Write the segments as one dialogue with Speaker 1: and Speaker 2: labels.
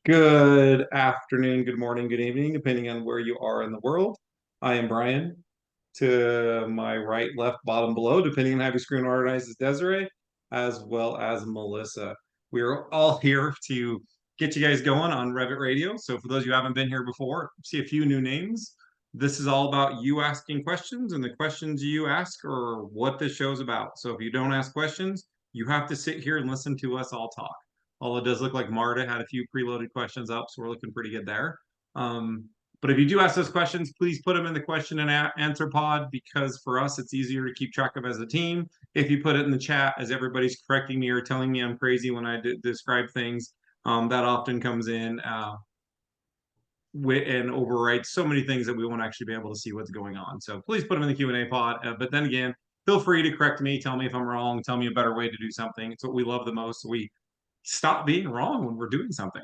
Speaker 1: Good afternoon, good morning, good evening, depending on where you are in the world. I am Brian. To my right, left, bottom, below, depending on how your screen organized, is Desiree, as well as Melissa. We're all here to get you guys going on Revit Radio. So for those who haven't been here before, see a few new names. This is all about you asking questions, and the questions you ask are what this show's about. So if you don't ask questions, you have to sit here and listen to us all talk. Although it does look like Marta had a few preloaded questions up, so we're looking pretty good there. But if you do ask those questions, please put them in the question and answer pod, because for us, it's easier to keep track of as a team. If you put it in the chat as everybody's correcting me or telling me I'm crazy when I describe things, that often comes in and overwrites so many things that we won't actually be able to see what's going on. So please put them in the Q&A pod. But then again, feel free to correct me, tell me if I'm wrong, tell me a better way to do something. It's what we love the most. So we stop being wrong when we're doing something.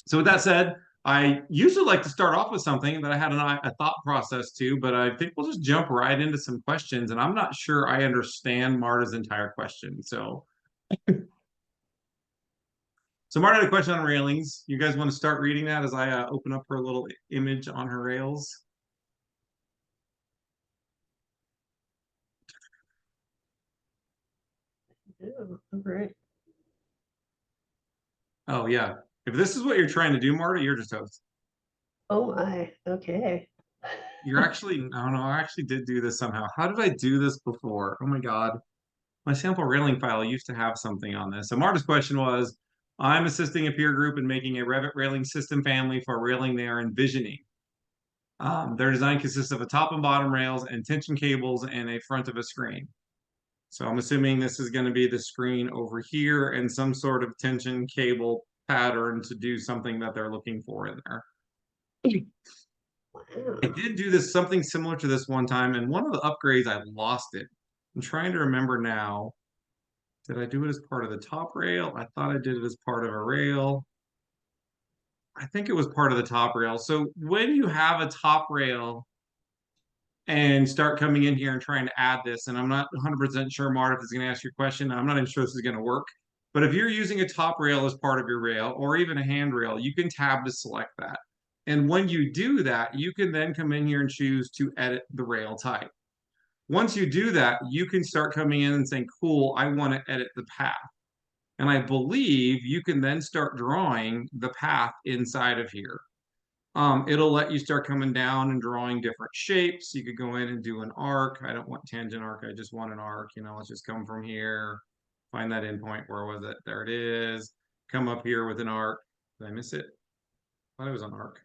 Speaker 1: So with that said, I usually like to start off with something that I had a thought process to, but I think we'll just jump right into some questions. And I'm not sure I understand Marta's entire question. So Marta had a question on railings. You guys want to start reading that as I open up her little image on her rails?
Speaker 2: Yeah, all right.
Speaker 1: Oh, yeah. If this is what you're trying to do, Marta, you're just host.
Speaker 2: Oh my, okay.
Speaker 1: You're actually, no, I actually did do this somehow. How did I do this before? Oh my God. My sample railing file used to have something on this. So Marta's question was, I'm assisting a peer group in making a Revit railing system family for a railing they are envisioning. Their design consists of a top and bottom rails and tension cables and a front of a screen. So I'm assuming this is going to be the screen over here and some sort of tension cable pattern to do something that they're looking for in there.
Speaker 2: Wow.
Speaker 1: I did do this something similar to this one time, and one of the upgrades I lost it. I'm trying to remember now. Did I do it as part of the top rail? I thought I did it as part of a rail. I think it was part of the top rail. So when you have a top rail and start coming in here and trying to add this, and I'm not 100% sure, Marta, if it's going to ask your question. I'm not even sure this is going to work. But if you're using a top rail as part of your rail, or even a handrail, you can tab to select that. And when you do that, you can then come in here and choose to edit the rail type. Once you do that, you can start coming in and saying, cool, I want to edit the path. And I believe you can then start drawing the path inside of here. It'll let you start coming down and drawing different shapes. You could go in and do an arc. I don't want tangent arc. I just want an arc. Let's just come from here, find that endpoint. Where was it? There it is. Come up here with an arc. Did I miss it? I thought it was an arc.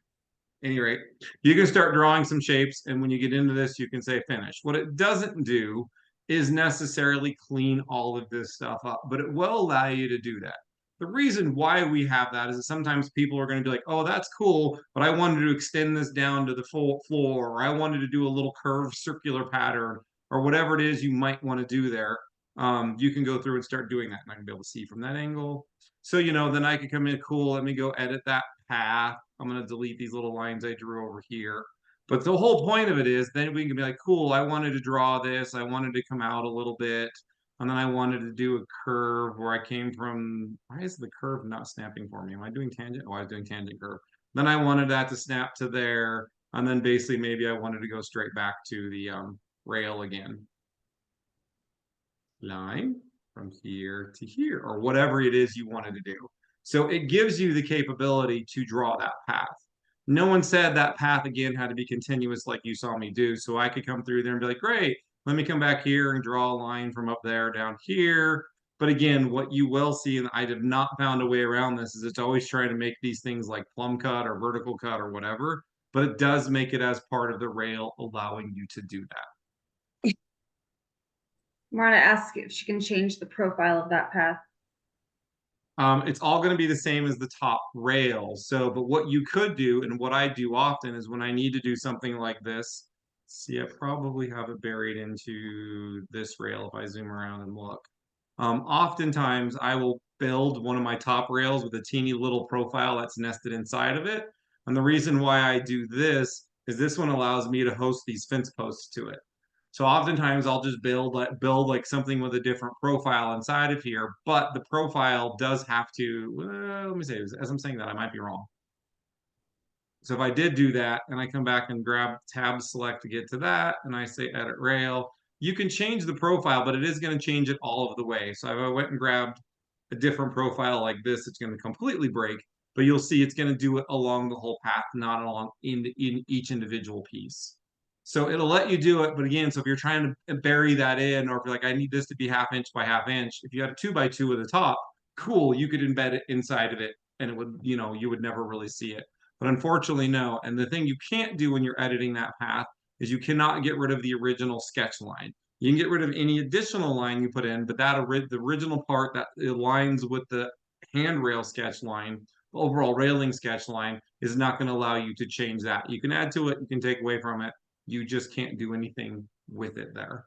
Speaker 1: At any rate, you can start drawing some shapes, and when you get into this, you can say finish. What it doesn't do is necessarily clean all of this stuff up, but it will allow you to do that. The reason why we have that is that sometimes people are going to be like, oh, that's cool, but I wanted to extend this down to the full floor, or I wanted to do a little curved circular pattern, or whatever it is you might want to do there. You can go through and start doing that, and I can be able to see from that angle. So, then I could come in, cool, let me go edit that path. I'm going to delete these little lines I drew over here. But the whole point of it is then we can be like, cool, I wanted to draw this. I wanted to come out a little bit. And then I wanted to do a curve where I came from. Why is the curve not snapping for me? Am I doing tangent? Oh, I was doing tangent curve. Then I wanted that to snap to there. And then basically maybe I wanted to go straight back to the rail again. Line from here to here, or whatever it is you wanted to do. So it gives you the capability to draw that path. No one said that path again had to be continuous like you saw me do. So I could come through there and be like, great, let me come back here and draw a line from up there down here. But again, what you will see, and I have not found a way around this, is it's always trying to make these things like plumb cut or vertical cut or whatever. But it does make it as part of the rail, allowing you to do that.
Speaker 3: Marta asks if she can change the profile of that path.
Speaker 1: It's all going to be the same as the top rail. So, but what you could do, and what I do often, is when I need to do something like this, see, I probably have it buried into this rail if I zoom around and look. Oftentimes, I will build one of my top rails with a teeny little profile that's nested inside of it. And the reason why I do this is this one allows me to host these fence posts to it. So oftentimes I'll just build like something with a different profile inside of here, but the profile does have to, let me say, as I'm saying that, I might be wrong. So if I did do that and I come back and grab tab select to get to that, and I say edit rail, you can change the profile, but it is going to change it all of the way. So if I went and grabbed a different profile like this, it's going to completely break, but you'll see it's going to do it along the whole path, not along in each individual piece. So it'll let you do it, but again, so if you're trying to bury that in, or if you're like, I need this to be 1/2 inch by 1/2 inch, if you had a 2x2 with a top, cool, you could embed it inside of it, and it would, you would never really see it. But unfortunately, no. And the thing you can't do when you're editing that path is you cannot get rid of the original sketch line. You can get rid of any additional line you put in, but the original part that aligns with the handrail sketch line, the overall railing sketch line, is not going to allow you to change that. You can add to it, you can take away from it. You just can't do anything with it there.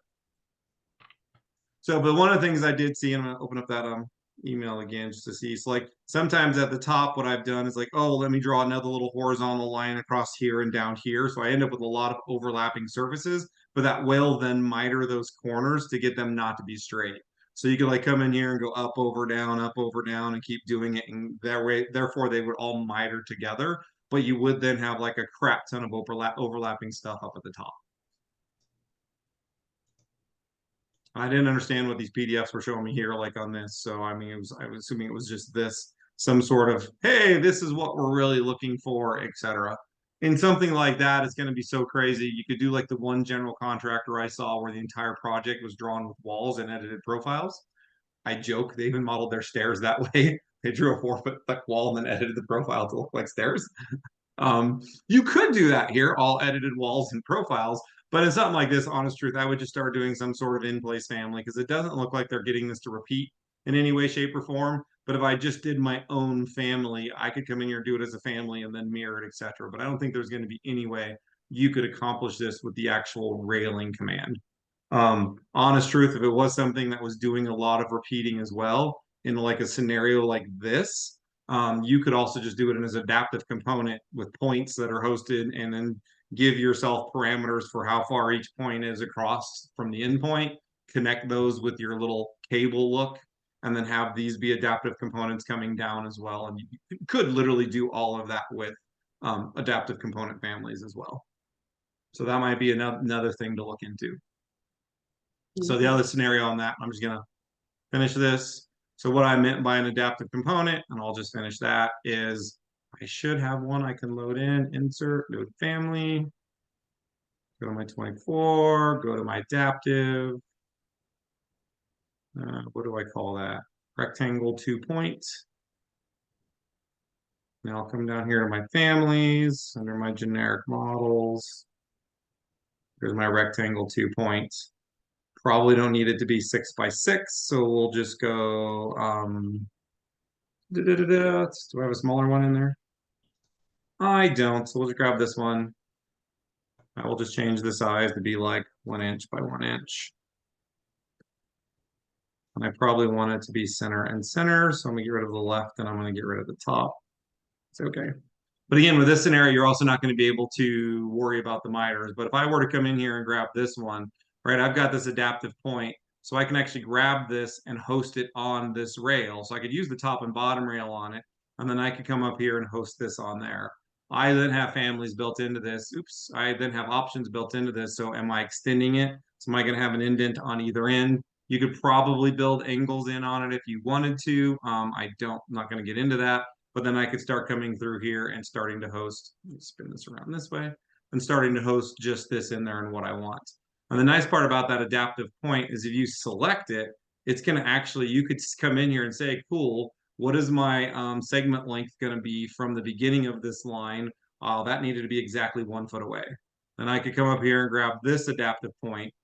Speaker 1: So, but one of the things I did see, and I'm gonna open up that email again just to see. It's like sometimes at the top, what I've done is like, oh, let me draw another little horizontal line across here and down here. So I end up with a lot of overlapping surfaces, but that will then miter those corners to get them not to be straight. So you could like come in here and go up, over, down, and keep doing it. And that way, therefore, they would all miter together. But you would then have like a crap ton of overlapping stuff up at the top. I didn't understand what these PDFs were showing me here, like on this. So I mean, I was assuming it was just this, some sort of, hey, this is what we're really looking for, etc. In something like that, it's going to be so crazy. You could do like the one general contractor I saw where the entire project was drawn with walls and edited profiles. I joke they even modeled their stairs that way. They drew a 4-foot thick wall and then edited the profile to look like stairs. You could do that here, all edited walls and profiles, but in something like this, honest truth, I would just start doing some sort of in-place family because it doesn't look like they're getting this to repeat in any way, shape, or form. But if I just did my own family, I could come in here and do it as a family and then mirror it, etc. But I don't think there's going to be any way you could accomplish this with the actual railing command. Honest truth, if it was something that was doing a lot of repeating as well in like a scenario like this, you could also just do it in as adaptive component with points that are hosted and then give yourself parameters for how far each point is across from the endpoint, connect those with your little cable look, and then have these be adaptive components coming down as well. And you could literally do all of that with adaptive component families as well. So that might be another thing to look into. So the other scenario on that, I'm just gonna finish this. So what I meant by an adaptive component, and I'll just finish that, is I should have one I can load in, insert, load family, go to my 24, go to my adaptive. What do I call that? Rectangle 2 points. Now I'll come down here to my families, under my generic models. Here's my rectangle 2 points. Probably don't need it to be 6 by 6, so we'll just go, do I have a smaller one in there? I don't, so we'll just grab this one. I will just change the size to be like 1 inch by 1 inch. And I probably want it to be center and center, so I'm gonna get rid of the left and I'm gonna get rid of the top. It's okay. But again, with this scenario, you're also not going to be able to worry about the miters. But if I were to come in here and grab this one, right, I've got this adaptive point. So I can actually grab this and host it on this rail. So I could use the top and bottom rail on it. And then I could come up here and host this on there. I then have families built into this. Oops. I then have options built into this. So am I extending it? So am I going to have an indent on either end? You could probably build angles in on it if you wanted to. I'm not going to get into that. But then I could start coming through here and starting to host, spin this around this way, and starting to host just this in there and what I want. And the nice part about that adaptive point is if you select it, it's going to actually, you could come in here and say, cool, what is my segment length going to be from the beginning of this line? That needed to be exactly 1 foot away. Then I could come up here and grab this adaptive point.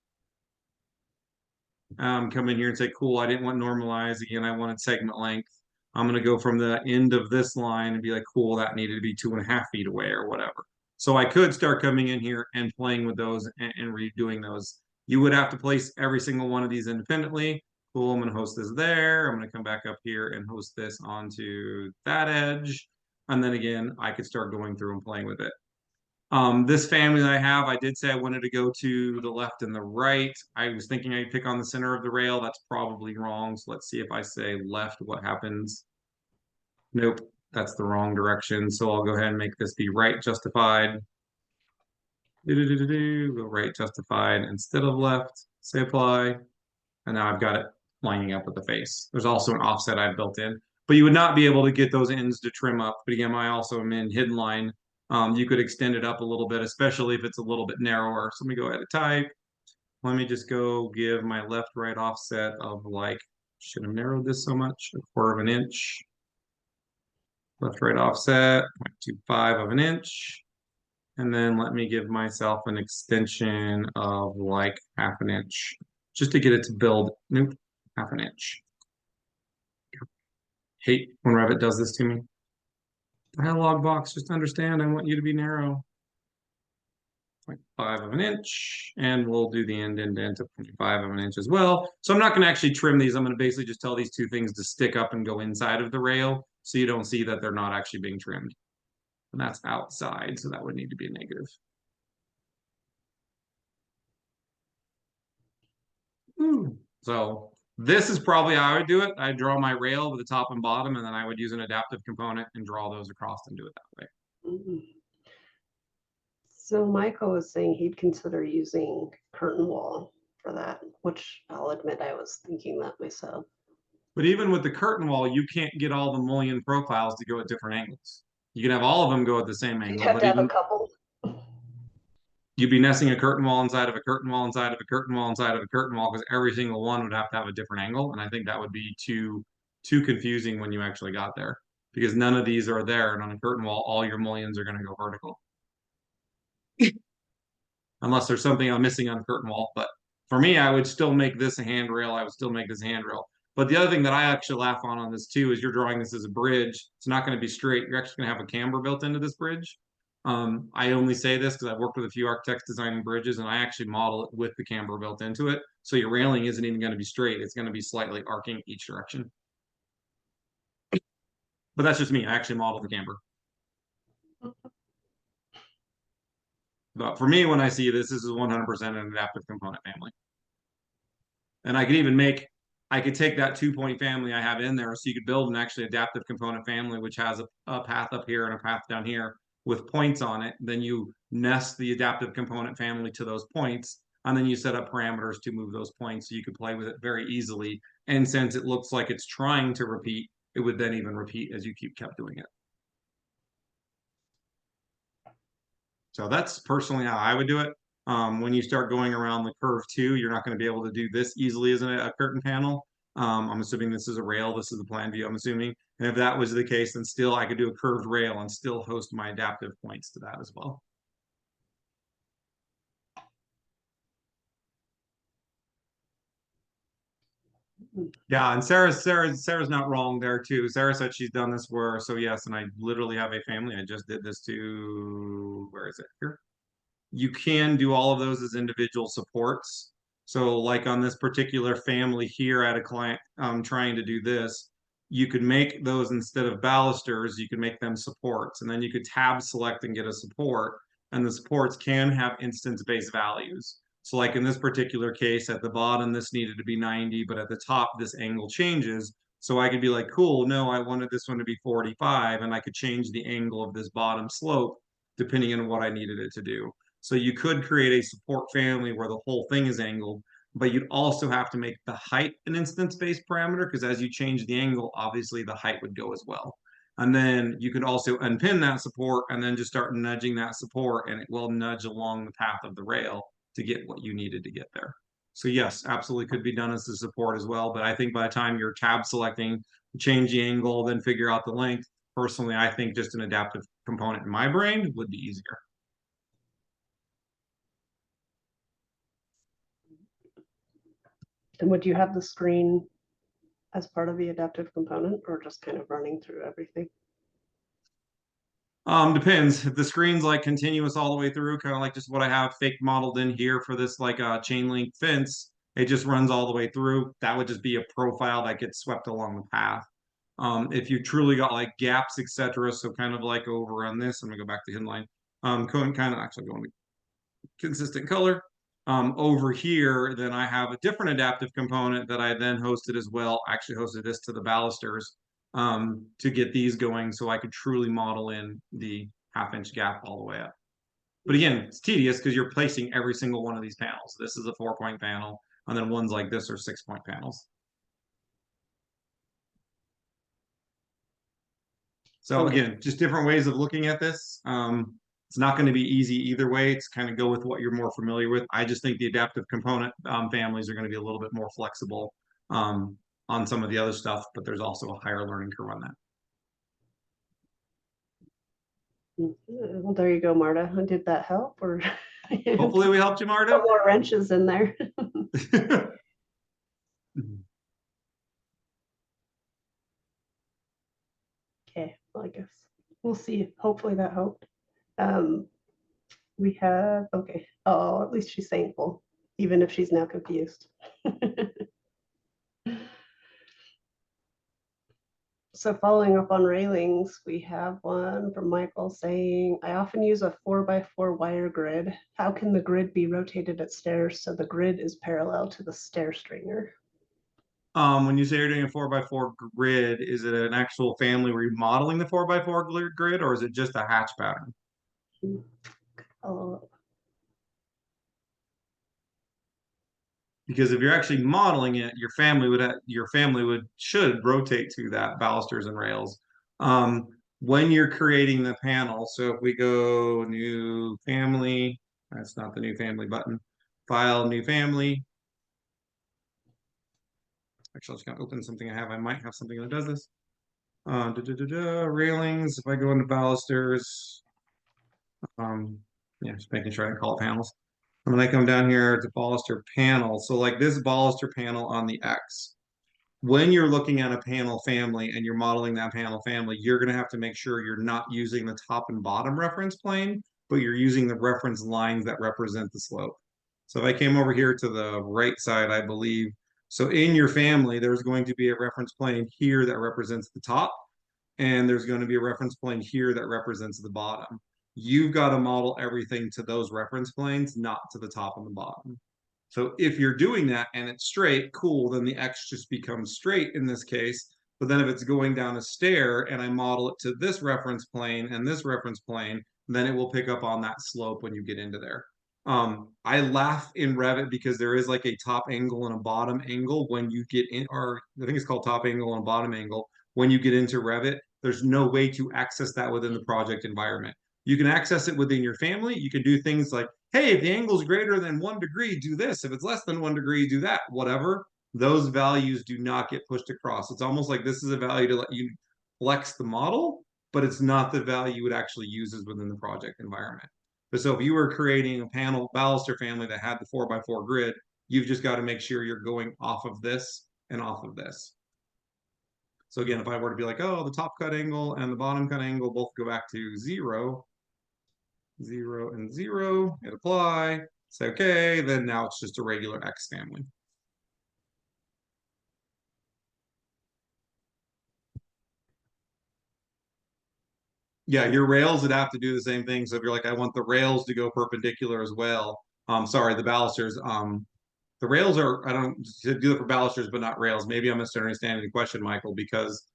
Speaker 1: Come in here and say, cool, I didn't want normalize. Again, I wanted segment length. I'm going to go from the end of this line and be like, cool, that needed to be 2.5 feet away or whatever. So I could start coming in here and playing with those and redoing those. You would have to place every single one of these independently. Cool, I'm going to host this there. I'm going to come back up here and host this onto that edge. And then again, I could start going through and playing with it. This family that I have, I did say I wanted to go to the left and the right. I was thinking I'd pick on the center of the rail. That's probably wrong. So let's see if I say left, what happens. Nope, that's the wrong direction. So I'll go ahead and make this be right justified. Go right justified instead of left. Say apply. And now I've got it lining up with the face. There's also an offset I've built in, but you would not be able to get those ends to trim up. But again, I also am in hidden line. You could extend it up a little bit, especially if it's a little bit narrower. So let me go ahead and type. Let me just go give my left-right offset of like, should have narrowed this so much, 1/4 of an inch. Left-right offset, 0.25 of an inch. And then let me give myself an extension of like 1/2 an inch just to get it to build. Nope, 1/2 an inch. Hate when Revit does this to me. Dialog box, just understand I want you to be narrow. 0.5 of an inch, and we'll do the end indent of 0.5 of an inch as well. So I'm not going to actually trim these. I'm going to basically just tell these two things to stick up and go inside of the rail so you don't see that they're not actually being trimmed. And that's outside, so that would need to be a negative. So this is probably how I would do it. I'd draw my rail with the top and bottom, and then I would use an adaptive component and draw those across and do it that way.
Speaker 2: Mhm. So Michael was saying he'd consider using curtain wall for that, which I'll admit I was thinking that myself.
Speaker 1: But even with the curtain wall, you can't get all the mullion profiles to go at different angles. You can have all of them go at the same
Speaker 2: You'd
Speaker 1: angle,
Speaker 2: have
Speaker 1: but
Speaker 2: to have a
Speaker 1: even
Speaker 2: couple.
Speaker 1: you'd be nesting a curtain wall inside of a curtain wall inside of a curtain wall inside of a curtain wall because every single one would have to have a different angle. And I think that would be too confusing when you actually got there because none of these are there. And on a curtain wall, all your mullions are going to go vertical. Unless there's something I'm missing on the curtain wall. But for me, I would still make this a handrail. I would still make this a handrail. But the other thing that I actually laugh on this too is you're drawing this as a bridge. It's not going to be straight. You're actually going to have a camber built into this bridge. I only say this because I've worked with a few architects designing bridges, and I actually model it with the camber built into it. So your railing isn't even going to be straight. It's going to be slightly arcing each direction. But that's just me. I actually model the camber. But for me, when I see this is 100% an adaptive component family. And I could even I could take that 2-point family I have in there, so you could build an actually adaptive component family, which has a path up here and a path down here with points on it. Then you nest the adaptive component family to those points, and then you set up parameters to move those points so you could play with it very easily. And since it looks like it's trying to repeat, it would then even repeat as you kept doing it. So that's personally how I would do it. When you start going around the curve too, you're not going to be able to do this easily as a curtain panel. I'm assuming this is a rail. This is the plan view, I'm assuming. And if that was the case, then still I could do a curved rail and still host my adaptive points to that as well. Yeah, and Sarah's not wrong there too. Sarah said she's done this where, so yes, and I literally have a family. I just did this to, where is it here? You can do all of those as individual supports. So like on this particular family here, I had a client trying to do this. You could make those instead of balusters, you could make them supports. And then you could tab select and get a support. And the supports can have instance-based values. So like in this particular case, at the bottom, this needed to be 90, but at the top, this angle changes. So I could be like, cool, no, I wanted this one to be 45, and I could change the angle of this bottom slope depending on what I needed it to do. So you could create a support family where the whole thing is angled, but you'd also have to make the height an instance-based parameter because as you change the angle, obviously the height would go as well. And then you could also unpin that support and then just start nudging that support and it will nudge along the path of the rail to get what you needed to get there. So yes, absolutely could be done as a support as well. But I think by the time you're tab selecting, change the angle, then figure out the length, personally, I think just an adaptive component in my brain would be easier.
Speaker 2: And would you have the screen as part of the adaptive component or just kind of running through everything?
Speaker 1: Depends. If the screen's like continuous all the way through, kind of like just what I have fake modeled in here for this like chain link fence, it just runs all the way through. That would just be a profile that gets swept along the path. If you truly got like gaps, etc., so kind of like over on this, I'm gonna go back to inline. kind of actually going to consistent color. Over here, then I have a different adaptive component that I then hosted as well. I actually hosted this to the balusters to get these going so I could truly model in the 1/2 inch gap all the way up. But again, it's tedious because you're placing every single one of these panels. This is a 4-point panel, and then ones like this are 6-point panels. So again, just different ways of looking at this. It's not going to be easy either way. It's kind of go with what you're more familiar with. I just think the adaptive component families are going to be a little bit more flexible on some of the other stuff, but there's also a higher learning curve on that.
Speaker 2: Well, there you go, Marta. Did that help, or
Speaker 1: Hopefully we helped you, Marta.
Speaker 2: put more wrenches in there? Okay, well, I guess we'll see. Hopefully that helped. We have, okay. Oh, at least she's thankful, even if she's now confused. So following up on railings, we have one from Michael saying, I often use a 4x4 wire grid. How can the grid be rotated at stairs so the grid is parallel to the stair stringer?
Speaker 1: When you say you're doing a 4x4 grid, is it an actual family where you're modeling the 4x4 grid, or is it just a hatch pattern?
Speaker 2: Oh,
Speaker 1: Because if you're actually modeling it, your family should rotate to that balusters and rails. When you're creating the panel, so if we go new family, that's not the new family button. File, new family. Actually, I'm just gonna open something I have. I might have something that does this. Railings. If I go into balusters, yeah, just making sure I can call it panels. And when I come down here to baluster panel, so like this baluster panel on the X, when you're looking at a panel family and you're modeling that panel family, you're going to have to make sure you're not using the top and bottom reference plane, but you're using the reference lines that represent the slope. So if I came over here to the right side, I believe, so in your family, there's going to be a reference plane here that represents the top, and there's going to be a reference plane here that represents the bottom. You've got to model everything to those reference planes, not to the top and the bottom. So if you're doing that and it's straight, cool, then the X just becomes straight in this case. But then if it's going down a stair and I model it to this reference plane and this reference plane, then it will pick up on that slope when you get into there. I laugh in Revit because there is like a top angle and a bottom angle when you get in, or I think it's called top angle and bottom angle. When you get into Revit, there's no way to access that within the project environment. You can access it within your family. You can do things like, hey, if the angle is greater than 1 degree, do this. If it's less than 1 degree, do that. Whatever. Those values do not get pushed across. It's almost like this is a value to let you flex the model, but it's not the value it actually uses within the project environment. But so if you were creating a panel baluster family that had the 4x4 grid, you've just got to make sure you're going off of this and off of this. So again, if I were to be like, oh, the top cut angle and the bottom cut angle both go back to 0, 0 and 0, hit apply, say okay, then now it's just a regular X family. Yeah, your rails would have to do the same thing. So if you're like, I want the rails to go perpendicular as well. Sorry, the balusters. The rails are, I don't do it for balusters, but not rails. Maybe I'm misunderstanding the question, Michael, because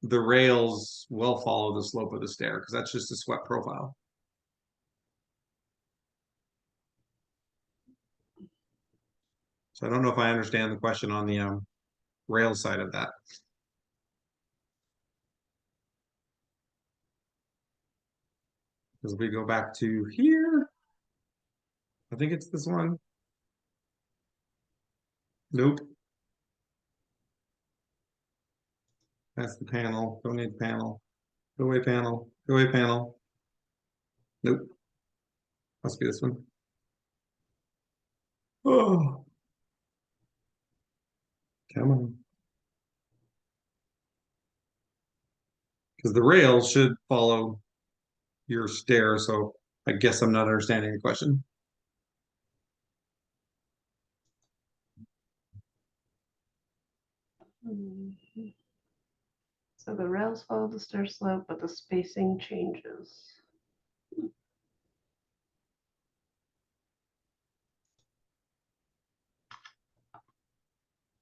Speaker 1: the rails will follow the slope of the stair because that's just a swept profile. So I don't know if I understand the question on the rail side of that. Because we go back to here, I think it's this one. Nope. That's the panel. Don't need the panel. Go away panel. Go away panel. Nope. Must be this one. Oh. Come on. Because the rails should follow your stair, so I guess I'm not understanding the question.
Speaker 2: So the rails follow the stair slope, but the spacing changes.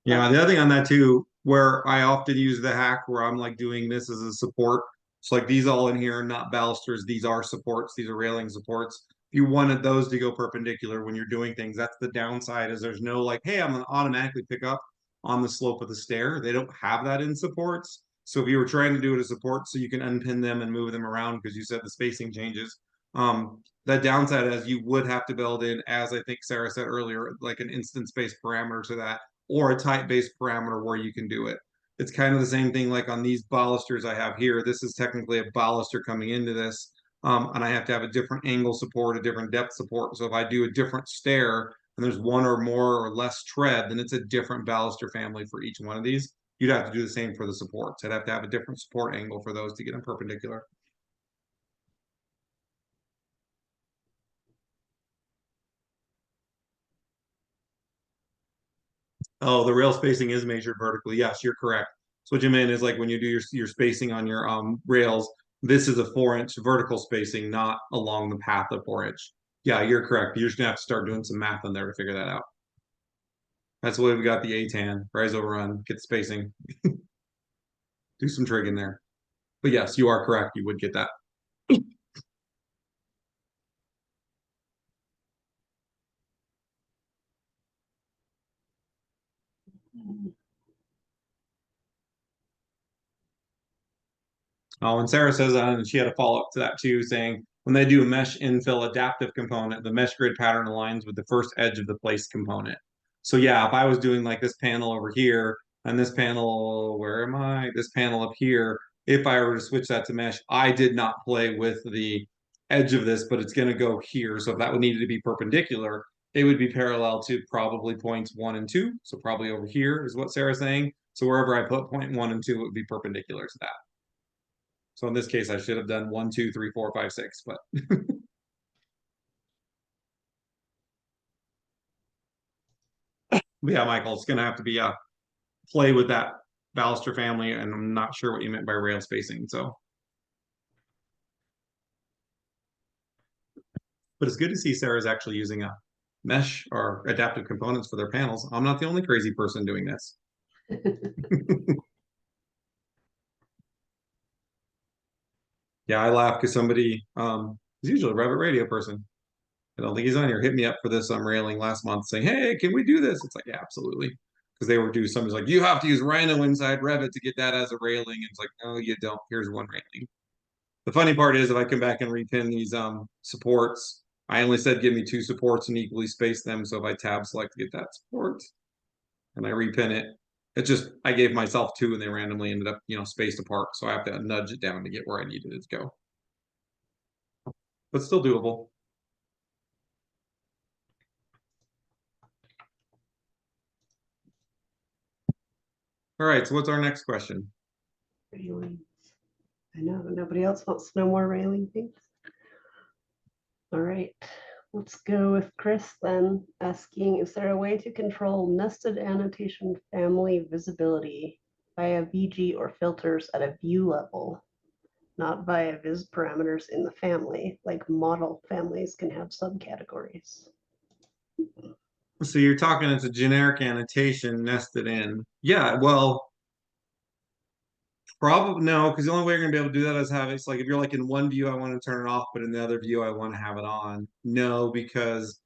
Speaker 1: Yeah, the other thing on that too, where I often use the hack where I'm like doing this as a support. It's like these all in here, not balusters. These are supports. These are railing supports. If you wanted those to go perpendicular when you're doing things, that's the downside is there's no like, hey, I'm gonna automatically pick up on the slope of the stair. They don't have that in supports. So if you were trying to do it as support so you can unpin them and move them around because you said the spacing changes, that downside is you would have to build in, as I think Sarah said earlier, like an instance-based parameter to that or a type-based parameter where you can do it. It's kind of the same thing like on these balusters I have here. This is technically a baluster coming into this, and I have to have a different angle support, a different depth support. So if I do a different stair and there's one or more or less tread, then it's a different baluster family for each one of these. You'd have to do the same for the supports. I'd have to have a different support angle for those to get them perpendicular. Oh, the rail spacing is measured vertically. Yes, you're correct. So what you mean is like when you do your spacing on your rails, this is a 4-inch vertical spacing, not along the path of 4-inch. Yeah, you're correct. You're just gonna have to start doing some math on there to figure that out. That's why we got the ATAN, rise overrun, get the spacing, do some trig in there. But yes, you are correct. You would get that. Oh, and Sarah says, and she had a follow up to that too, saying when they do a mesh infill adaptive component, the mesh grid pattern aligns with the first edge of the place component. So yeah, if I was doing like this panel over here and this panel, where am I? This panel up here, if I were to switch that to mesh, I did not play with the edge of this, but it's going to go here. So if that would need to be perpendicular, it would be parallel to probably points 1 and 2. So probably over here is what Sarah's saying. So wherever I put point 1 and 2, it would be perpendicular to that. So in this case, I should have done 1, 2, 3, 4, 5, 6, but yeah, Michael, it's gonna have to be a play with that baluster family, and I'm not sure what you meant by rail spacing. So, but it's good to see Sarah's actually using a mesh or adaptive components for their panels. I'm not the only crazy person doing this. Yeah, I laugh because somebody is usually a Revit radio person. I don't think he's on here. Hit me up for this railing last month saying, hey, can we do this? It's like, yeah, absolutely. Because they were doing something like, you have to use Rhino inside Revit to get that as a railing. And it's like, no, you don't. Here's one railing. The funny part is if I come back and repin these supports, I only said give me 2 supports and equally space them. So if I tab select to get that support and I repin it, it just I gave myself 2 and they randomly ended up, spaced apart. So I have to nudge it down to get where I needed it to go. But still doable. All right, so what's our next question?
Speaker 2: Railings. I know, nobody else wants to know more railing things. All right, let's go with Chris then, asking, is there a way to control nested annotation family visibility via VG or filters at a view level, not via viz parameters in the family, like model families can have subcategories?
Speaker 1: So you're talking it's a generic annotation nested in. Yeah, well, probably no, because the only way you're gonna be able to do that is have it's like if you're like in one view, I want to turn it off, but in the other view, I want to have it on. No, because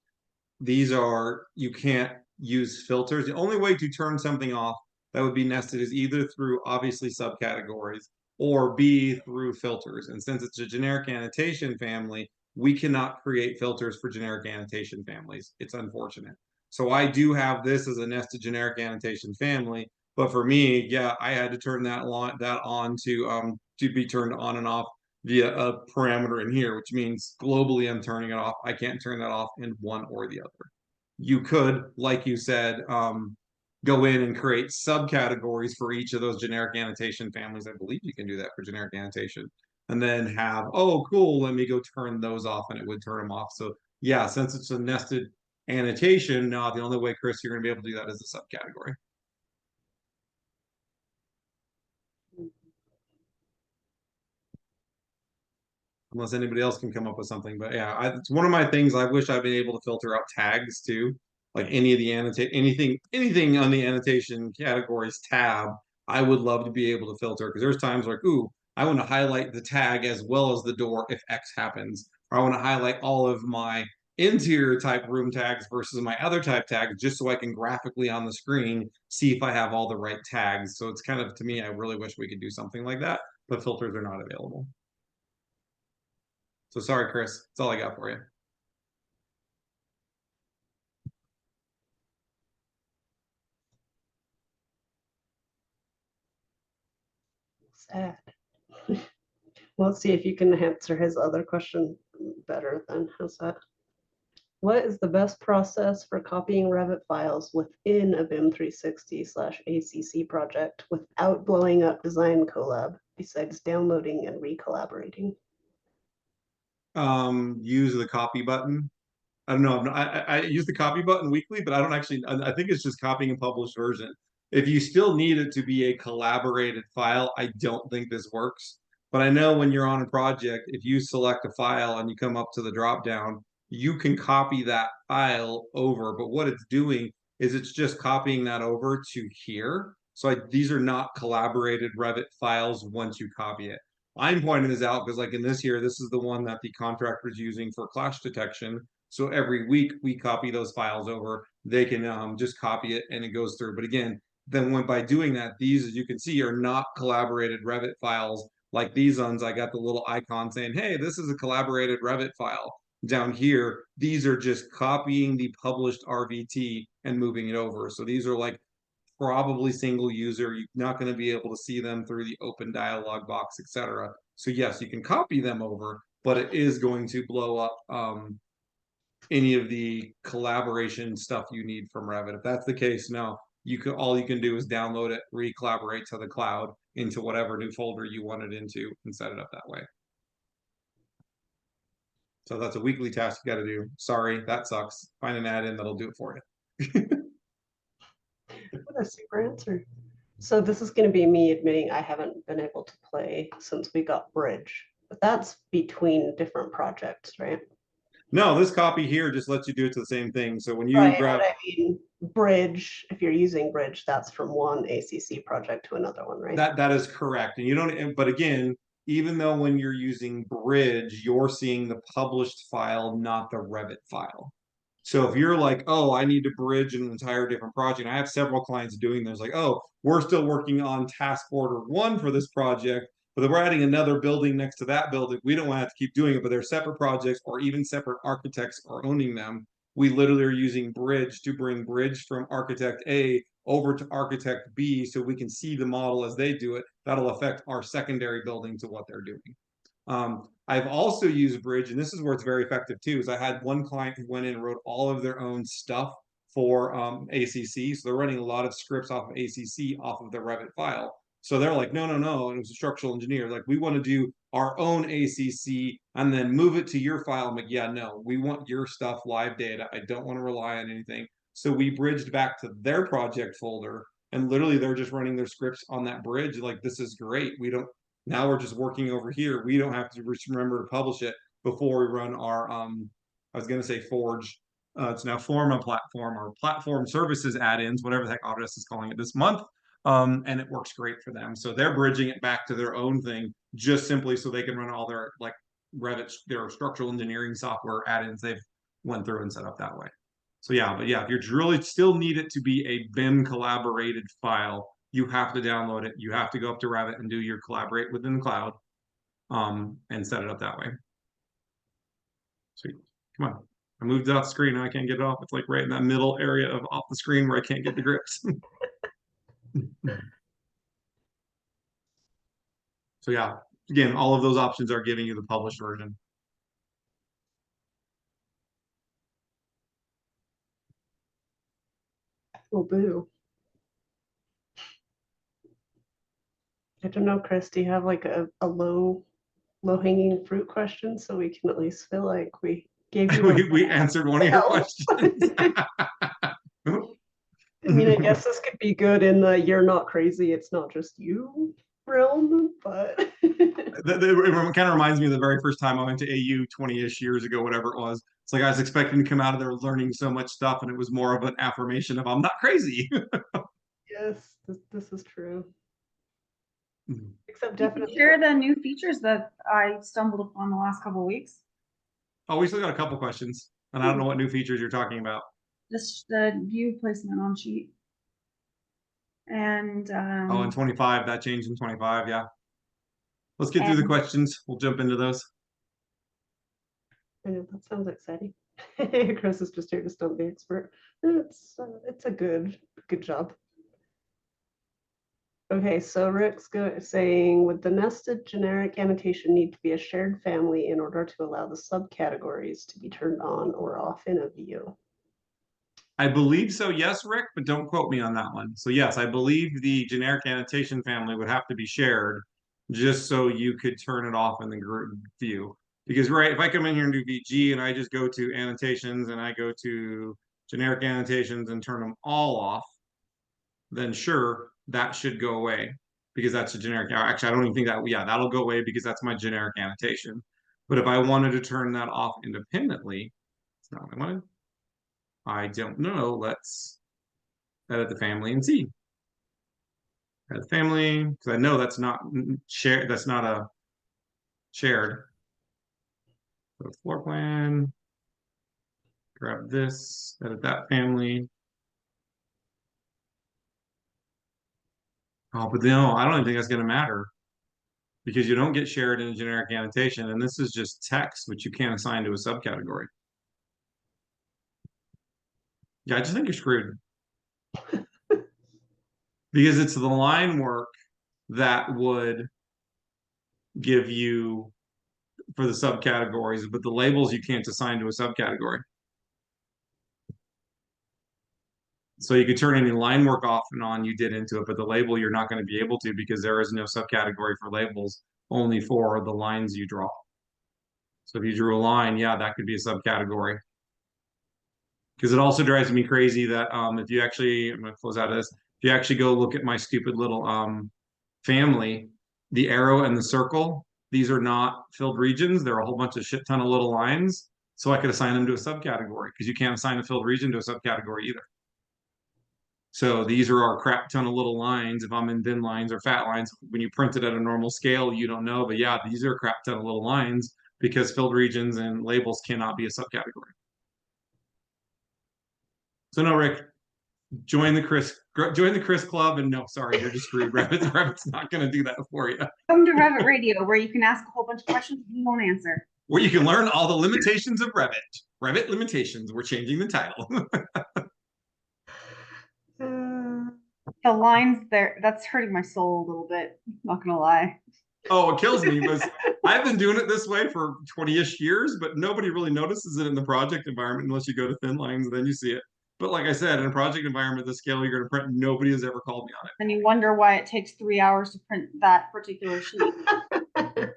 Speaker 1: these are you can't use filters. The only way to turn something off that would be nested is either through obviously subcategories or B through filters. And since it's a generic annotation family, we cannot create filters for generic annotation families. It's unfortunate. So I do have this as a nested generic annotation family, but for me, yeah, I had to turn that on to be turned on and off via a parameter in here, which means globally I'm turning it off. I can't turn that off in one or the other. You could, like you said, go in and create subcategories for each of those generic annotation families. I believe you can do that for generic annotation. And then have, oh, cool, let me go turn those off and it would turn them off. So yeah, since it's a nested annotation, the only way, Chris, you're going to be able to do that is a subcategory. Unless anybody else can come up with something. But yeah, it's one of my things. I wish I'd been able to filter out tags too. like any of the anything on the annotation categories tab, I would love to be able to filter, because there's times like, ooh, I want to highlight the tag as well as the door if X happens, or I want to highlight all of my interior type room tags versus my other type tags, just so I can graphically on the screen see if I have all the right tags. So it's kind of, to me, I really wish we could do something like that, but filters are not available. So sorry, Chris, that's all I got for you.
Speaker 2: Sad. Let's see if you can answer his other question better then. How's that? What is the best process for copying Revit files within a BIM 360/ACC project without blowing up Design Collab, besides downloading and recollaborating?
Speaker 1: Use the copy button. I don't know. I use the copy button weekly, but I don't actually. I think it's just copying and published version. If you still need it to be a collaborated file, I don't think this works. But I know when you're on a project, if you select a file and you come up to the drop down, you can copy that file over. But what it's doing is it's just copying that over to here. So these are not collaborated Revit files once you copy it. I'm pointing this out because, like in this here, this is the one that the contractor is using for clash detection. So every week we copy those files over. They can just copy it and it goes through. But again, then by doing that, these, as you can see, are not collaborated Revit files like these ones. I got the little icon saying, hey, this is a collaborated Revit file. Down here, these are just copying the published RVT and moving it over. So these are like probably single user. You're not going to be able to see them through the open dialog box, etc. So yes, you can copy them over, but it is going to blow up any of the collaboration stuff you need from Revit. If that's the case, no, all you can do is download it, re-collaborate to the cloud into whatever new folder you want it into, and set it up that way. So that's a weekly task you got to do. Sorry, that sucks. Find an add-in that'll do it for you.
Speaker 2: What a super answer. So this is going to be me admitting I haven't been able to play since we got Bridge, but that's between different projects, right?
Speaker 1: No, this copy here just lets you do it to the same thing. So when you
Speaker 2: Right,
Speaker 1: grab,
Speaker 2: but I mean, Bridge, if you're using Bridge, that's from one ACC project to another one, right?
Speaker 1: that is correct. And you don't, but again, even though when you're using Bridge, you're seeing the published file, not the Revit file. So if you're like, oh, I need to bridge an entire different project, I have several clients doing this, like, oh, we're still working on task order 1 for this project, but we're adding another building next to that building. We don't want to have to keep doing it, but they're separate projects, or even separate architects are owning them. We literally are using Bridge to bring Bridge from architect A over to architect B so we can see the model as they do it. That'll affect our secondary building to what they're doing. I've also used Bridge, and this is where it's very effective too, is I had one client who went in and wrote all of their own stuff for ACC. So they're running a lot of scripts off of ACC off of their Revit file. So they're like, no, no, no. And it was a structural engineer. Like, we want to do our own ACC and then move it to your file. I'm like, yeah, no, we want your stuff live data. I don't want to rely on anything. So we bridged back to their project folder, and literally they're just running their scripts on that bridge. Like, this is great. We don't, now we're just working over here. We don't have to remember to publish it before we run our I was gonna say Forge. It's now Forma platform or platform services add-ins, whatever the heck Autodesk is calling it this month. And it works great for them. So they're bridging it back to their own thing, just simply so they can run all their like Revit, their structural engineering software add-ins they've went through and set up that way. So yeah, but yeah, if you're really still need it to be a BIM collaborated file, you have to download it. You have to go up to Revit and do your collaborate within the cloud, and set it up that way. Sweet. Come on. I moved it off the screen. Now I can't get it off. It's like right in that middle area of off the screen where I can't get the grips. So yeah, again, all of those options are giving you the published version.
Speaker 2: Oh, boo. I don't know, Chris, do you have like a low-hanging fruit question so we can at least feel like we gave you
Speaker 1: we answered one of your questions.
Speaker 2: I mean, I guess this could be good in the you're not crazy, it's not just you realm, but
Speaker 1: it kind of reminds me of the very first time I went to AU 20-ish years ago, whatever it was. It's like I was expecting to come out of there learning so much stuff, and it was more of an affirmation of I'm not crazy.
Speaker 2: Yes, this is true. Except
Speaker 3: You can
Speaker 2: definitely.
Speaker 3: share the new features that I stumbled upon the last couple of weeks.
Speaker 1: Oh, we still got a couple questions, and I don't know what new features you're talking about.
Speaker 3: Just the view placement on sheet. And
Speaker 1: Oh, in 25, that changed in 25, yeah. Let's get through the
Speaker 3: and
Speaker 1: questions. We'll jump into those.
Speaker 2: I know, that sounds exciting. Chris is just here to stump the expert. It's a good job. Okay, so Rick's saying, would the nested generic annotation need to be a shared family in order to allow the subcategories to be turned on or off in a view?
Speaker 1: I believe so, yes, Rick, but don't quote me on that one. So yes, I believe the generic annotation family would have to be shared just so you could turn it off in the group view. Because right, if I come in here and do VG and I just go to annotations and I go to generic annotations and turn them all off, then sure, that should go away because that's a generic. Actually, I don't even think that, yeah, that'll go away because that's my generic annotation. But if I wanted to turn that off independently, it's not what I wanted. I don't know. Let's edit the family and see. Edit family, because I know that's not shared. That's not a shared. So floor plan. Grab this. Edit that family. Oh, but no, I don't even think that's going to matter because you don't get shared in a generic annotation, and this is just text, which you can't assign to a subcategory. Yeah, I just think you're screwed because it's the line work that would give you for the subcategories, but the labels you can't assign to a subcategory. So you could turn any line work off and on you did into it, but the label you're not going to be able to because there is no subcategory for labels, only for the lines you draw. So if you drew a line, yeah, that could be a subcategory. Because it also drives me crazy that if you actually, I'm going to close out of this, if you actually go look at my stupid little family, the arrow and the circle, these are not filled regions. They're a whole bunch of shit ton of little lines. So I could assign them to a subcategory because you can't assign a filled region to a subcategory either. So these are our crap ton of little lines. If I'm in thin lines or fat lines, when you print it at a normal scale, you don't know. But yeah, these are a crap ton of little lines because filled regions and labels cannot be a subcategory. So no, Rick, join the Chris club. And no, sorry, you're just screwed. Revit's not going to do that for you.
Speaker 3: come to Revit Radio where you can ask a whole bunch of questions and you won't answer.
Speaker 1: Where you can learn all the limitations of Revit. Revit limitations. We're changing the title.
Speaker 3: The lines there, that's hurting my soul a little bit, not gonna lie.
Speaker 1: Oh, it kills me because I've been doing it this way for 20-ish years, but nobody really notices it in the project environment unless you go to thin lines, and then you see it. But like I said, in a project environment, the scale you're going to print, nobody has ever called me on it.
Speaker 3: And you wonder why it takes 3 hours to print that particular sheet.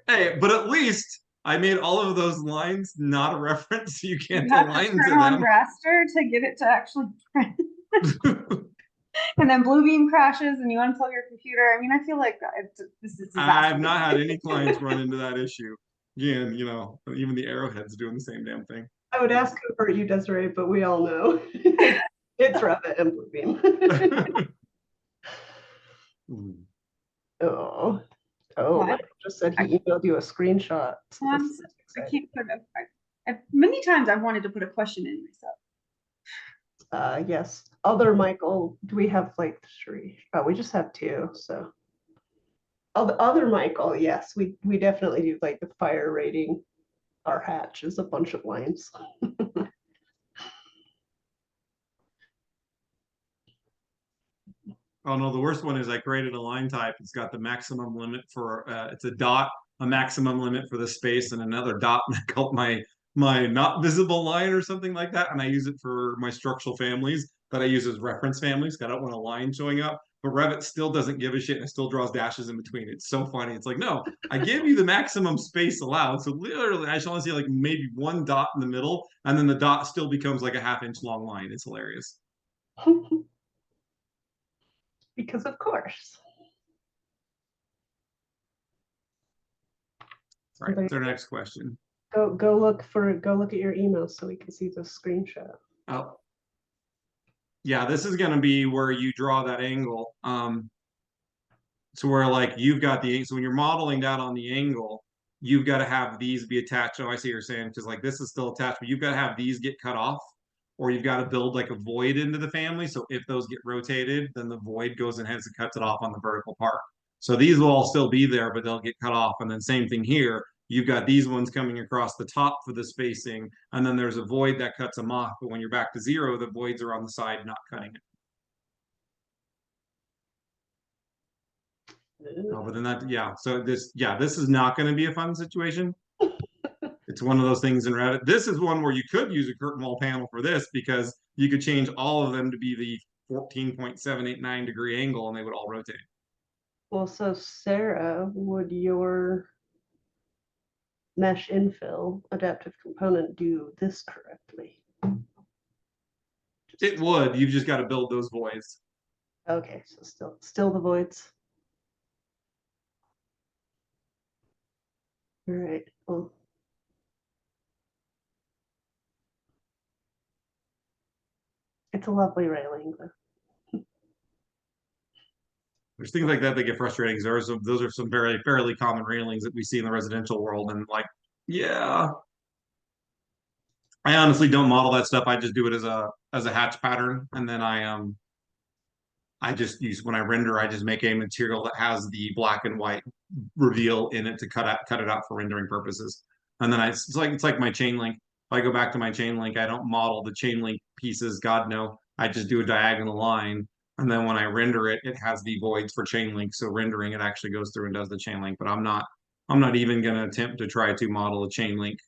Speaker 1: Hey, but at least I made all of those lines not a reference, so you can't
Speaker 3: You have to
Speaker 1: align
Speaker 3: turn
Speaker 1: to
Speaker 3: on
Speaker 1: them.
Speaker 3: raster to get it to actually print. And then Bluebeam crashes and you unplug your computer. I mean, I feel like this is disaster.
Speaker 1: I've not had any clients run into that issue. Again, you know, even the Arrowhead's doing the same damn thing.
Speaker 2: I would ask for you, Desiree, but we all know it's Revit and Bluebeam. Oh,
Speaker 3: What?
Speaker 2: Michael just said he emailed you a screenshot.
Speaker 3: I can't put many times I've wanted to put a question in myself.
Speaker 2: Yes. Other Michael, do we have like 3? Oh, we just have 2. So other Michael, yes, we definitely do like the fire rating. Our hatch is a bunch of lines.
Speaker 1: Oh no, the worst one is I created a line type. It's got the maximum limit for it's a dot, a maximum limit for the space, and another dot. And I call it my not visible line or something like that. And I use it for my structural families that I use as reference families. I don't want a line showing up. But Revit still doesn't give a shit and it still draws dashes in between. It's so funny. It's like, no, I give you the maximum space allowed. So literally, I should only see like maybe one dot in the middle, and then the dot still becomes like a half-inch long line. It's hilarious.
Speaker 2: Because of course.
Speaker 1: All right,
Speaker 2: There
Speaker 1: what's our
Speaker 2: you
Speaker 1: next question?
Speaker 2: go look at your email so we can see the screenshot.
Speaker 1: Oh, yeah, this is going to be where you draw that angle. So where like you've got so when you're modeling that on the angle, you've got to have these be attached. Oh, I see what you're saying, because like this is still attached, but you've got to have these get cut off, or you've got to build like a void into the family. So if those get rotated, then the void goes and hence it cuts it off on the vertical part. So these will all still be there, but they'll get cut off. And then same thing here. You've got these ones coming across the top for the spacing, and then there's a void that cuts them off. But when you're back to zero, the voids are on the side, not cutting it. No, but then that, yeah. So this is not going to be a fun situation. It's one of those things in Revit. This is one where you could use a curtain wall panel for this, because you could change all of them to be the 14.789 degree angle and they would all rotate.
Speaker 2: Well, so Sarah, would your mesh infill adaptive component do this correctly?
Speaker 1: It would. You've just got to build those voids.
Speaker 2: Okay, so still the voids. All right. Well, it's a lovely railing, though.
Speaker 1: There's things like that get frustrating. Those are some fairly common railings that we see in the residential world, and like, yeah, I honestly don't model that stuff. I just do it as a hatch pattern, and then I just use, when I render, I just make a material that has the black and white reveal in it to cut it out for rendering purposes. And then it's like my chain link. If I go back to my chain link, I don't model the chain link pieces. God no, I just do a diagonal line. And then when I render it, it has the voids for chain link. So rendering it actually goes through and does the chain link. But I'm not even going to attempt to try to model a chain link.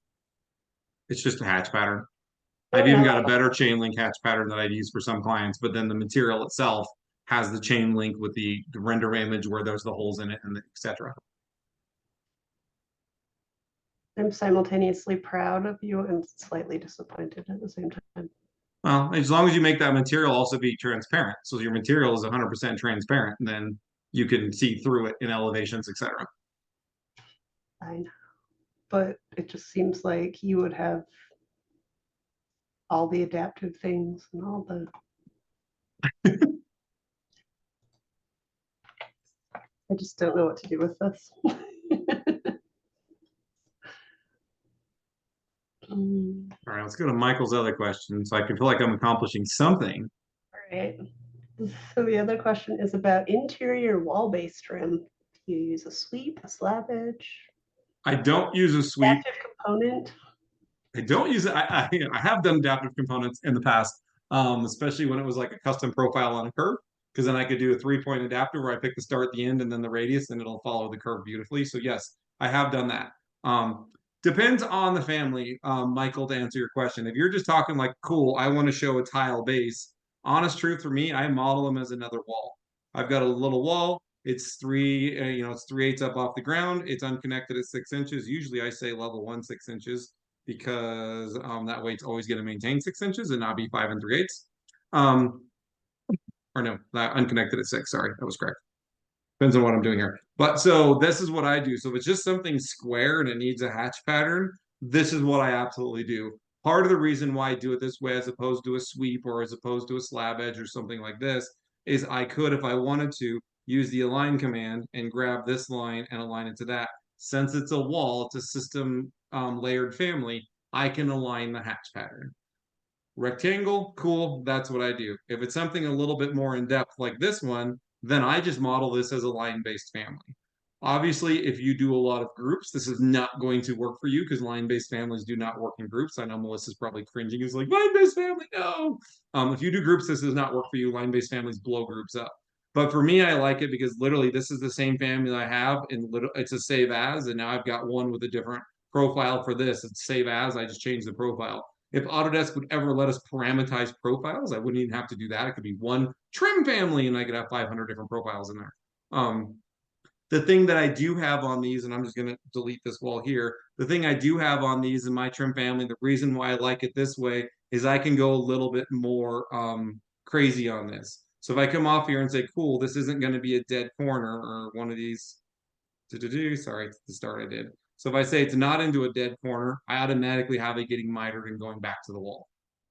Speaker 1: It's just a hatch pattern. I've even got a better chain link hatch pattern that I'd use for some clients, but then the material itself has the chain link with the render image where there's the holes in it and etc.
Speaker 2: I'm simultaneously proud of you and slightly disappointed at the same time.
Speaker 1: Well, as long as you make that material also be transparent, so your material is 100% transparent, then you can see through it in elevations, etc.
Speaker 2: I know, but it just seems like you would have all the adaptive things and all the I just don't know what to do with this.
Speaker 1: All right, let's go to Michael's other question, so I can feel like I'm accomplishing something.
Speaker 2: All right. So the other question is about interior wall-based trim. Do you use a sweep, a slab edge?
Speaker 1: I don't use a sweep.
Speaker 2: Adaptive component?
Speaker 1: I don't use it. I have done adaptive components in the past, especially when it was like a custom profile on a curve, because then I could do a 3-point adapter where I pick the start, the end, and then the radius, and it'll follow the curve beautifully. So yes, I have done that. Depends on the family, Michael, to answer your question. If you're just talking like, cool, I want to show a tile base, honest truth for me, I model them as another wall. I've got a little wall. It's it's 3/8 up off the ground. It's unconnected at 6 inches. Usually I say level 1, 6 inches, because that way it's always going to maintain 6 inches and not be 5 3/8. Or no, unconnected at 6. Sorry, that was correct. Depends on what I'm doing here. But so this is what I do. So if it's just something square and it needs a hatch pattern, this is what I absolutely do. Part of the reason why I do it this way as opposed to a sweep or as opposed to a slab edge or something like this is I could, if I wanted to, use the align command and grab this line and align it to that. Since it's a wall, it's a system layered family, I can align the hatch pattern. Rectangle, cool, that's what I do. If it's something a little bit more in depth like this one, then I just model this as a line-based family. Obviously, if you do a lot of groups, this is not going to work for you because line-based families do not work in groups. I know Melissa's probably cringing. Is like, line-based family, no. If you do groups, this does not work for you. Line-based families blow groups up. But for me, I like it because literally this is the same family I have, and it's a save as, and now I've got one with a different profile for this. It's save as, I just changed the profile. If Autodesk would ever let us parameterize profiles, I wouldn't even have to do that. It could be one trim family and I could have 500 different profiles in there. The thing that I do have on these, and I'm just going to delete this wall here. The thing I do have on these in my trim family, the reason why I like it this way is I can go a little bit more crazy on this. So if I come off here and say, cool, this isn't going to be a dead corner or one of these, sorry, it's the start I did. So if I say it's not into a dead corner, I automatically have it getting mitered and going back to the wall,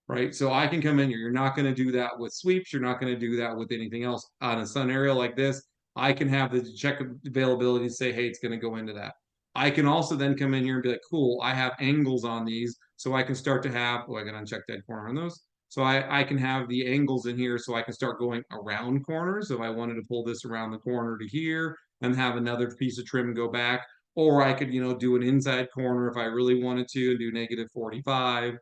Speaker 1: right? So I can come in here. You're not going to do that with sweeps. You're not going to do that with anything else. On a sun area like this, I can have the check availability to say, hey, it's going to go into that. I can also then come in here and be like, cool, I have angles on these. So I can start to have, oh, I got to uncheck dead corner on those. So I can have the angles in here so I can start going around corners. If I wanted to pull this around the corner to here and have another piece of trim go back, or I could, do an inside corner if I really wanted to and do -45.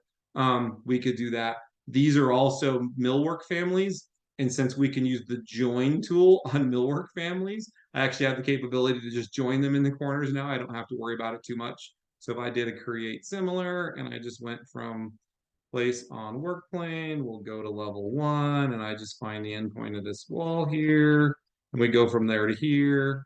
Speaker 1: We could do that. These are also millwork families. And since we can use the join tool on millwork families, I actually have the capability to just join them in the corners now. I don't have to worry about it too much. So if I did a create similar and I just went from place on work plane, we'll go to level 1 and I just find the endpoint of this wall here. And we go from there to here.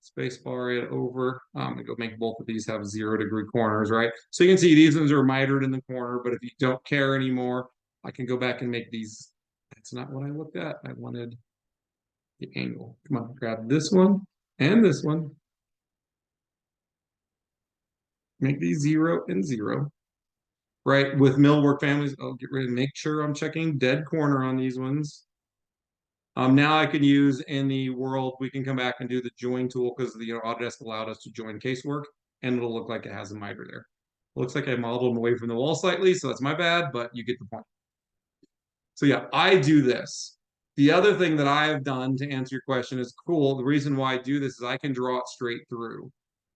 Speaker 1: Space bar it over. And go make both of these have 0-degree corners, right? So you can see these ones are mitered in the corner, but if you don't care anymore, I can go back and make these. That's not what I looked at. I wanted the angle. Come on, grab this one and this one. Make these 0 and 0. Right, with millwork families, I'll get rid of, make sure I'm checking dead corner on these ones. Now I can use in the world, we can come back and do the join tool because Autodesk allowed us to join casework, and it'll look like it has a miter there. Looks like I modeled them away from the wall slightly, so that's my bad, but you get the point. So yeah, I do this. The other thing that I have done to answer your question is cool. The reason why I do this is I can draw it straight through.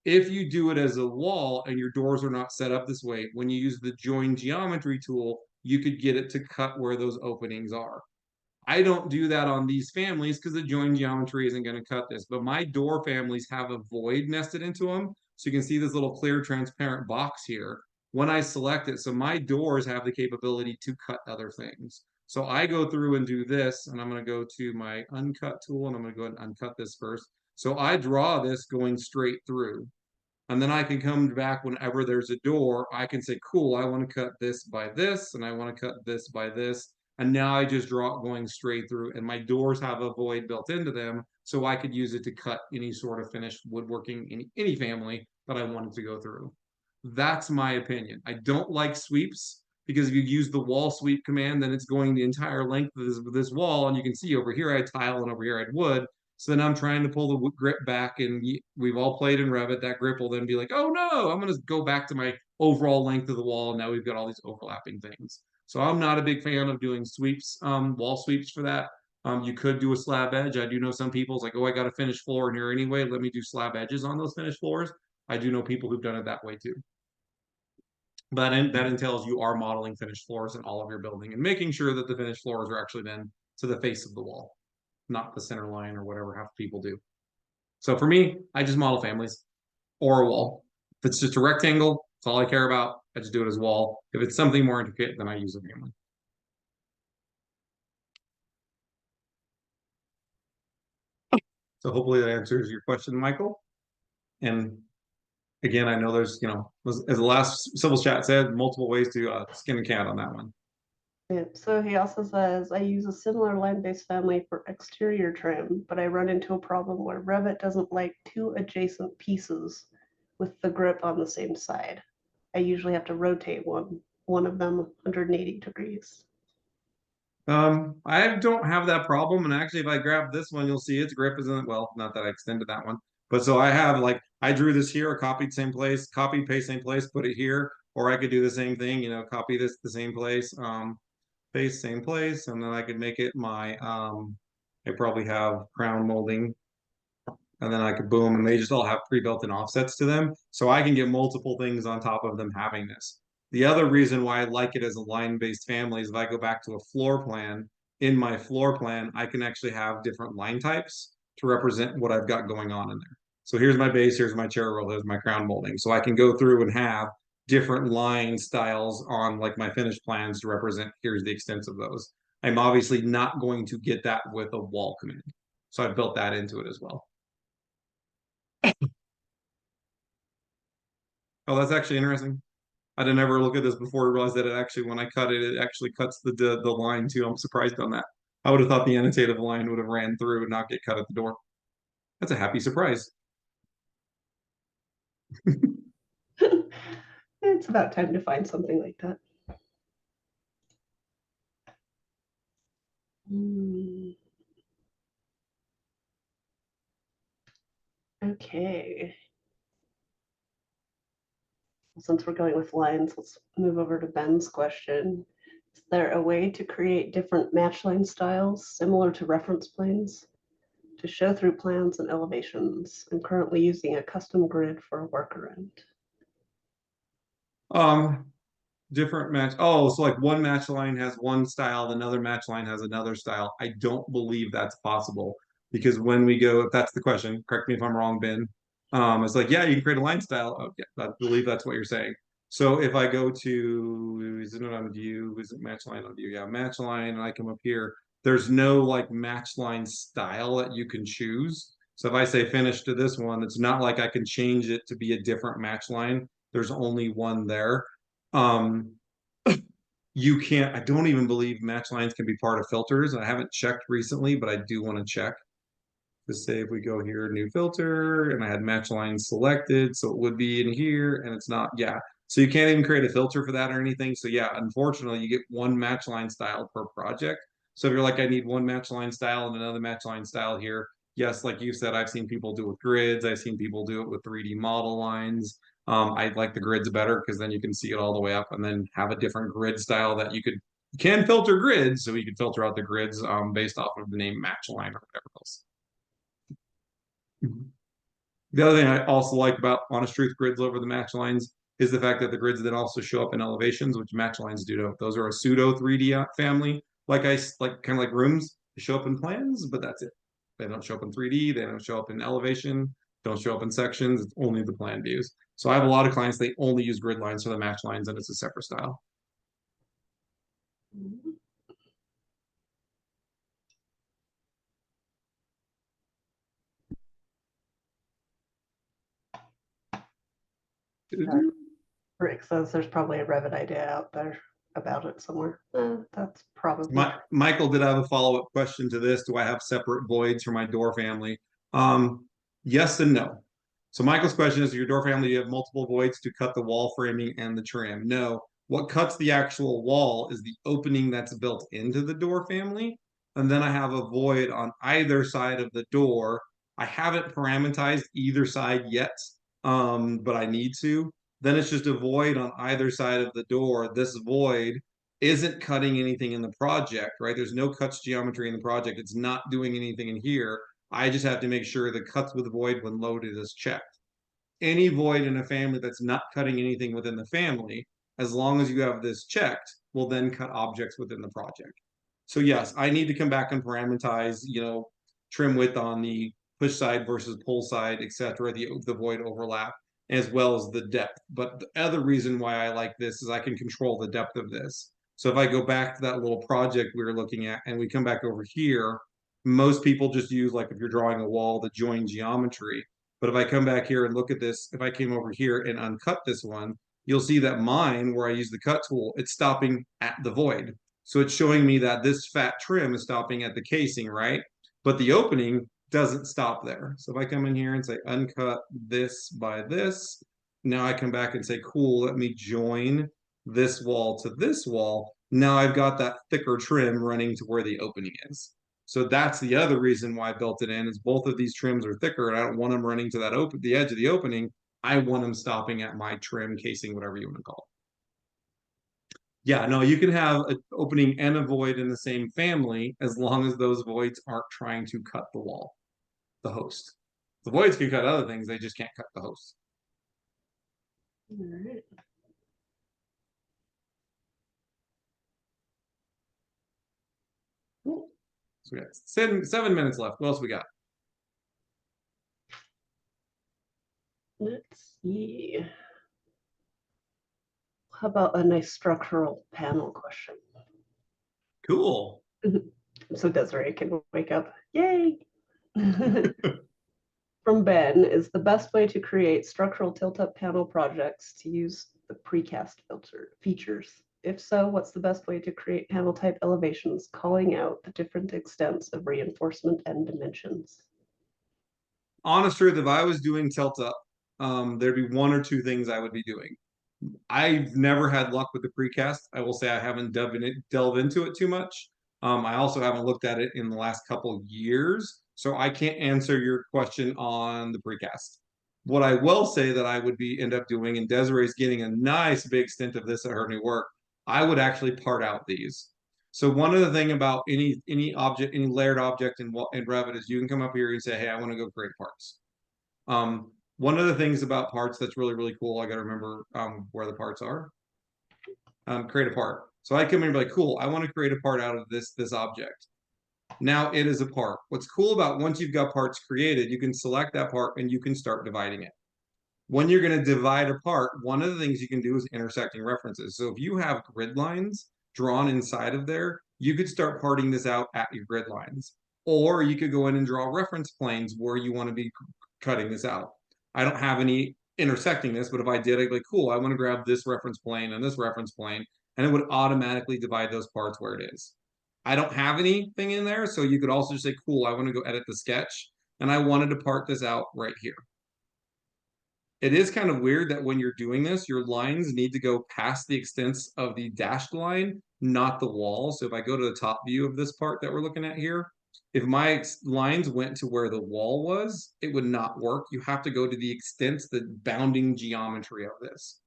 Speaker 1: If you do it as a wall and your doors are not set up this way, when you use the join geometry tool, you could get it to cut where those openings are. I don't do that on these families because the join geometry isn't going to cut this, but my door families have a void nested into them. So you can see this little clear transparent box here. When I select it, so my doors have the capability to cut other things. So I go through and do this, and I'm going to go to my uncut tool, and I'm going to go ahead and uncut this first. So I draw this going straight through. And then I can come back whenever there's a door. I can say, cool, I want to cut this by this, and I want to cut this by this. And now I just draw it going straight through, and my doors have a void built into them, so I could use it to cut any sort of finished woodworking in any family that I wanted to go through. That's my opinion. I don't like sweeps because if you use the wall sweep command, then it's going the entire length of this wall, and you can see over here I had tile and over here I had wood. So then I'm trying to pull the grip back, and we've all played in Revit. That grip will then be like, oh no, I'm going to go back to my overall length of the wall. And now we've got all these overlapping things. So I'm not a big fan of doing sweeps, wall sweeps for that. You could do a slab edge. I do know some people's like, oh, I got a finished floor in here anyway. Let me do slab edges on those finished floors. I do know people who've done it that way too. But that entails you are modeling finished floors in all of your building and making sure that the finished floors are actually then to the face of the wall, not the center line or whatever half people do. So for me, I just model families or a wall. If it's just a rectangle, that's all I care about. I just do it as wall. If it's something more intricate, then I use a family. So hopefully that answers your question, Michael. And again, I know there's, as the last civil chat said, multiple ways to skin a cat on that one.
Speaker 2: Yeah, so he also says, I use a similar line-based family for exterior trim, but I run into a problem where Revit doesn't like two adjacent pieces with the grip on the same side. I usually have to rotate one of them 180 degrees.
Speaker 1: I don't have that problem, and actually, if I grab this one, you'll see its grip isn't well. Not that I extended that one, but so I have like I drew this here, copied same place, copy paste same place, put it here, or I could do the same thing, copy this the same place, paste same place, and then I could make it my I probably have crown molding, and then I could boom, and they just all have pre-built-in offsets to them, so I can get multiple things on top of them having this. The other reason why I like it as a line-based family is if I go back to a floor plan, in my floor plan, I can actually have different line types to represent what I've got going on in there. So here's my base, here's my chair roll, here's my crown molding. So I can go through and have different line styles on like my finished plans to represent here's the extents of those. I'm obviously not going to get that with a wall command. So I've built that into it as well. Oh, that's actually interesting. I didn't ever look at this before and realize that it actually, when I cut it, it actually cuts the line too. I'm surprised on that. I would have thought the annotative line would have ran through and not get cut at the door. That's a happy surprise.
Speaker 2: It's about time to find something like that. Okay. Since we're going with lines, let's move over to Ben's question. Is there a way to create different match line styles similar to reference planes to show through plans and elevations? I'm currently using a custom grid for a workaround.
Speaker 1: Different match. Oh, so like one match line has one style, another match line has another style. I don't believe that's possible because when we go, if that's the question, correct me if I'm wrong, Ben. It's like, yeah, you can create a line style. Oh, yeah, I believe that's what you're saying. So if I go to, is it on view? Is it match line on view? Yeah, match line, and I come up here. There's no like match line style that you can choose. So if I say finish to this one, it's not like I can change it to be a different match line. There's only one there. Um, you can't, I don't even believe match lines can be part of filters. I haven't checked recently, but I do want to check to say if we go here, new filter, and I had match lines selected, so it would be in here, and it's not, yeah. So you can't even create a filter for that or anything. So yeah, unfortunately, you get one match line style per project. So if you're like, I need one match line style and another match line style here, yes, like you said, I've seen people do it with grids. I've seen people do it with 3D model lines. I like the grids better because then you can see it all the way up and then have a different grid style that you can filter grids. So you can filter out the grids based off of the name match line or whatever else. The other thing I also like about honest truth grids over the match lines is the fact that the grids then also show up in elevations, which match lines do. Those are a pseudo 3D family, like kind of like rooms. They show up in plans, but that's it. They don't show up in 3D. They don't show up in elevation. Don't show up in sections. It's only the plan views. So I have a lot of clients, they only use grid lines for the match lines, and it's a separate style.
Speaker 2: Rick says there's probably a Revit idea out there about it somewhere. That's probably
Speaker 1: Michael, did I have a follow-up question to this? Do I have separate voids for my door family? Yes and no. So Michael's question is, your door family, you have multiple voids to cut the wall framing and the trim. No, what cuts the actual wall is the opening that's built into the door family. And then I have a void on either side of the door. I haven't parameterized either side yet, but I need to. Then it's just a void on either side of the door. This void isn't cutting anything in the project, right? There's no cuts geometry in the project. It's not doing anything in here. I just have to make sure the cuts with void when loaded is checked. Any void in a family that's not cutting anything within the family, as long as you have this checked, will then cut objects within the project. So yes, I need to come back and parameterize, trim width on the push side versus pull side, etc., the void overlap, as well as the depth. But the other reason why I like this is I can control the depth of this. So if I go back to that little project we were looking at and we come back over here, most people just use, like if you're drawing a wall, the join geometry. But if I come back here and look at this, if I came over here and uncut this one, you'll see that mine, where I use the cut tool, it's stopping at the void. So it's showing me that this fat trim is stopping at the casing, right? But the opening doesn't stop there. So if I come in here and say uncut this by this, now I come back and say, cool, let me join this wall to this wall. Now I've got that thicker trim running to where the opening is. So that's the other reason why I built it in, is both of these trims are thicker and I don't want them running to that the edge of the opening. I want them stopping at my trim, casing, whatever you want to call it. Yeah, no, you can have an opening and a void in the same family as long as those voids aren't trying to cut the wall, the host. The voids can cut other things, they just can't cut the host.
Speaker 2: all right.
Speaker 1: Cool. So we got 7 minutes left. What else we got?
Speaker 2: Let's see. How about a nice structural panel question?
Speaker 1: Cool.
Speaker 2: So Desiree can wake up. Yay! From Ben, is the best way to create structural tilt-up panel projects to use the precast filter features? If so, what's the best way to create panel type elevations, calling out the different extents of reinforcement and dimensions?
Speaker 1: Honest truth, if I was doing tilt up, there'd be one or two things I would be doing. I've never had luck with the precast. I will say I haven't delved into it too much. I also haven't looked at it in the last couple years, so I can't answer your question on the precast. What I will say that I would be end up doing, and Desiree's getting a nice big stint of this at her new work, I would actually part out these. So one of the thing about any object, any layered object in Revit is you can come up here and say, hey, I want to go create parts. One of the things about parts that's really, really cool, I got to remember where the parts are. Create a part. So I come in and be like, cool, I want to create a part out of this object. Now it is a part. What's cool about once you've got parts created, you can select that part and you can start dividing it. When you're going to divide a part, one of the things you can do is intersecting references. So if you have grid lines drawn inside of there, you could start parting this out at your grid lines. Or you could go in and draw reference planes where you want to be cutting this out. I don't have any intersecting this, but if I did, I'd be like, cool, I want to grab this reference plane and this reference plane, and it would automatically divide those parts where it is. I don't have anything in there, so you could also just say, cool, I want to go edit the sketch, and I wanted to part this out right here. It is kind of weird that when you're doing this, your lines need to go past the extents of the dashed line, not the wall. So if I go to the top view of this part that we're looking at here, if my lines went to where the wall was, it would not work. You have to go to the extents, the bounding geometry of this.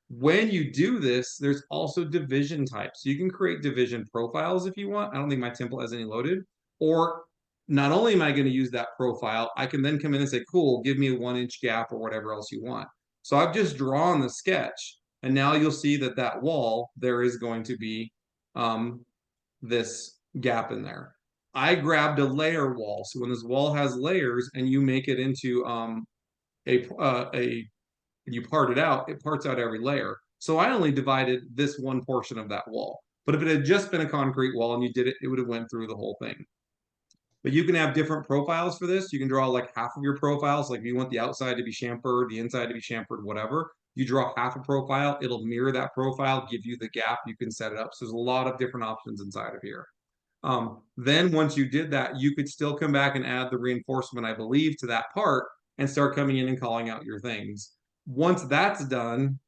Speaker 1: When you do this, there's also division types. So you can create division profiles if you want. I don't think my template has any loaded. Or not only am I going to use that profile, I can then come in and say, cool, give me a 1-inch gap or whatever else you want. So I've just drawn the sketch, and now you'll see that that wall, there is going to be this gap in there. I grabbed a layer wall. So when this wall has layers and you make it into you part it out, it parts out every layer. So I only divided this one portion of that wall. But if it had just been a concrete wall and you did it, it would have went through the whole thing. But you can have different profiles for this. You can draw like half of your profiles. Like if you want the outside to be chamfered, the inside to be chamfered, whatever. You draw half a profile, it'll mirror that profile, give you the gap, you can set it up. So there's a lot of different options inside of here. Then once you did that, you could still come back and add the reinforcement, I believe, to that part and start coming in and calling out your things. Once that's done,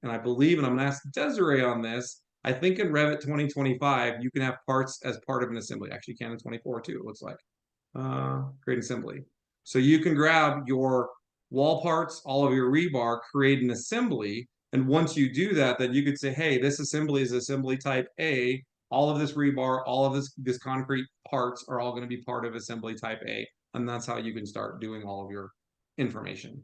Speaker 1: and I believe, and I'm going to ask Desiree on this, I think in Revit 2025, you can have parts as part of an assembly. Actually, you can in 24 too, it looks like. Create assembly. So you can grab your wall parts, all of your rebar, create an assembly. And once you do that, then you could say, hey, this assembly is assembly type A. All of this rebar, all of this concrete parts are all going to be part of assembly type A. And that's how you can start doing all of your information.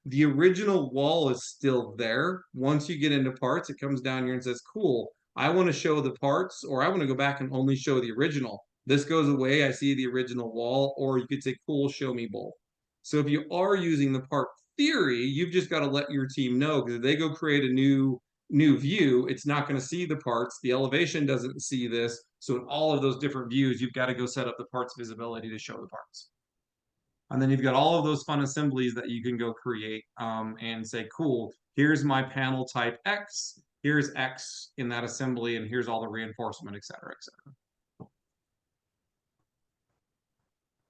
Speaker 1: The original wall is still there. Once you get into parts, it comes down here and says, cool, I want to show the parts, or I want to go back and only show the original. This goes away, I see the original wall, or you could say, cool, show me both. So if you are using the part theory, you've just got to let your team know, because if they go create a new view, it's not going to see the parts. The elevation doesn't see this. So in all of those different views, you've got to go set up the parts visibility to show the parts. And then you've got all of those fun assemblies that you can go create and say, cool, here's my panel type X, here's X in that assembly, and here's all the reinforcement, et cetera, et cetera.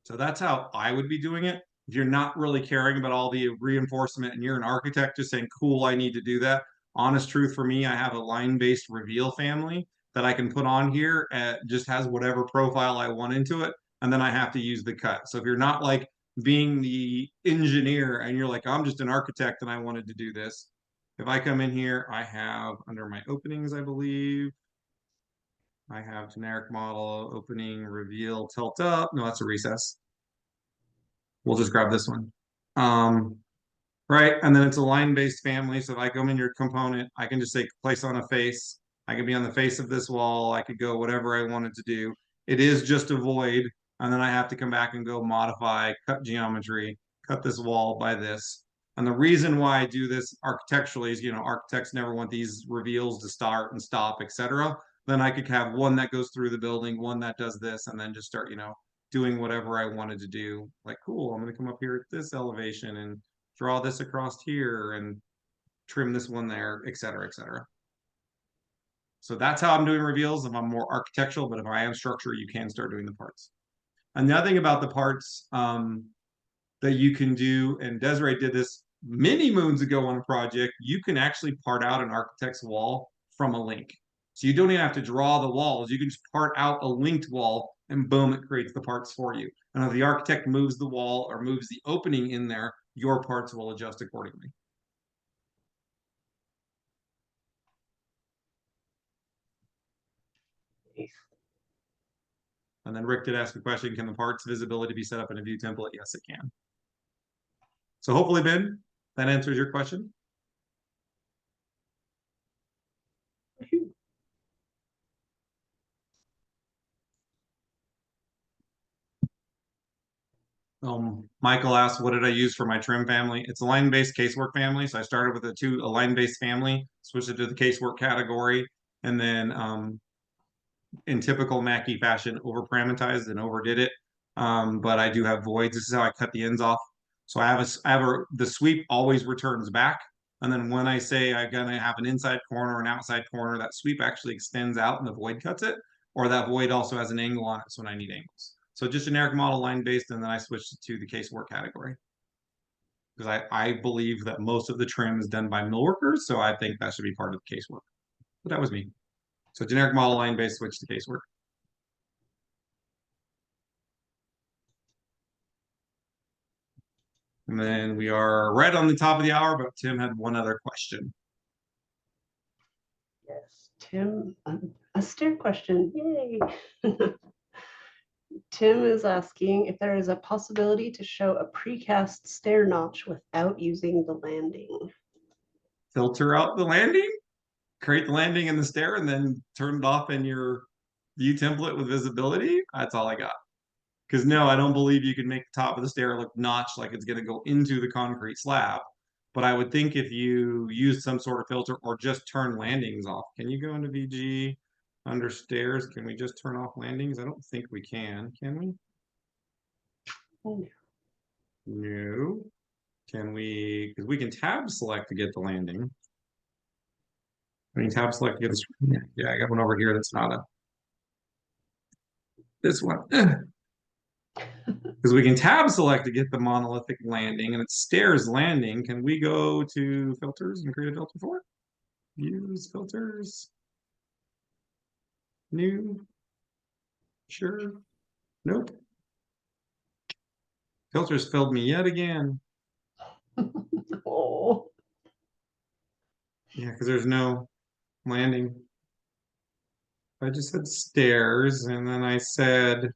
Speaker 1: So that's how I would be doing it. If you're not really caring about all the reinforcement and you're an architect just saying, cool, I need to do that. Honest truth for me, I have a line-based reveal family that I can put on here. Just has whatever profile I want into it. And then I have to use the cut. So if you're not like being the engineer and you're like, I'm just an architect and I wanted to do this. If I come in here, I have under my openings, I believe, I have generic model, opening, reveal, tilt up. No, that's a recess. We'll just grab this one. Right, and then it's a line-based family. So if I come in your component, I can just say place on a face. I can be on the face of this wall. I could go whatever I wanted to do. It is just a void. And then I have to come back and go modify, cut geometry, cut this wall by this. And the reason why I do this architecturally is, architects never want these reveals to start and stop, etc. Then I could have one that goes through the building, one that does this, and then just start, doing whatever I wanted to do. Like, cool, I'm going to come up here at this elevation and draw this across here and trim this one there, et cetera, et cetera. So that's how I'm doing reveals. If I'm more architectural, but if I am structure, you can start doing the parts. Another thing about the parts that you can do, and Desiree did this many moons ago on a project, you can actually part out an architect's wall from a link. So you don't even have to draw the walls. You can just part out a linked wall and boom, it creates the parts for you. And if the architect moves the wall or moves the opening in there, your parts will adjust accordingly. And then Rick did ask a question, can the parts visibility be set up in a view template? Yes, it can. So hopefully, Ben, that answers your question. Michael asked, what did I use for my trim family? It's a line-based casework family. So I started with a line-based family, switched it to the casework category, and then in typical Mackie fashion, over-parameterized and overdid it. But I do have voids. This is how I cut the ends off. So the sweep always returns back. And then when I say I'm gonna have an inside corner or an outside corner, that sweep actually extends out and the void cuts it, or that void also has an angle on it. So when I need angles. So just generic model line based, and then I switched it to the casework category. Because I believe that most of the trim is done by mill workers, so I think that should be part of the casework. But that was me. So generic model line based, switch to casework. And then we are right on the top of the hour, but Tim had one other question.
Speaker 2: Yes, Tim, a stair question. Yay. Tim is asking if there is a possibility to show a precast stair notch without using the landing.
Speaker 1: Filter out the landing, create the landing in the stair, and then turn it off in your view template with visibility. That's all I got. Because no, I don't believe you can make the top of the stair look notched like it's going to go into the concrete slab. But I would think if you use some sort of filter or just turn landings off. Can you go into VG under stairs? Can we just turn off landings? I don't think we can we?
Speaker 2: Oh,
Speaker 1: No. Can we, because we can tab select to get the landing. I mean, tab select to get the, yeah, I got one over here that's not a, this one. Because we can tab select to get the monolithic landing and it's stairs landing. Can we go to filters and create a filter for it? Use filters. New. Sure. Nope. Filters failed me yet again.
Speaker 2: oh.
Speaker 1: Yeah, because there's no landing. I just said stairs and then I said,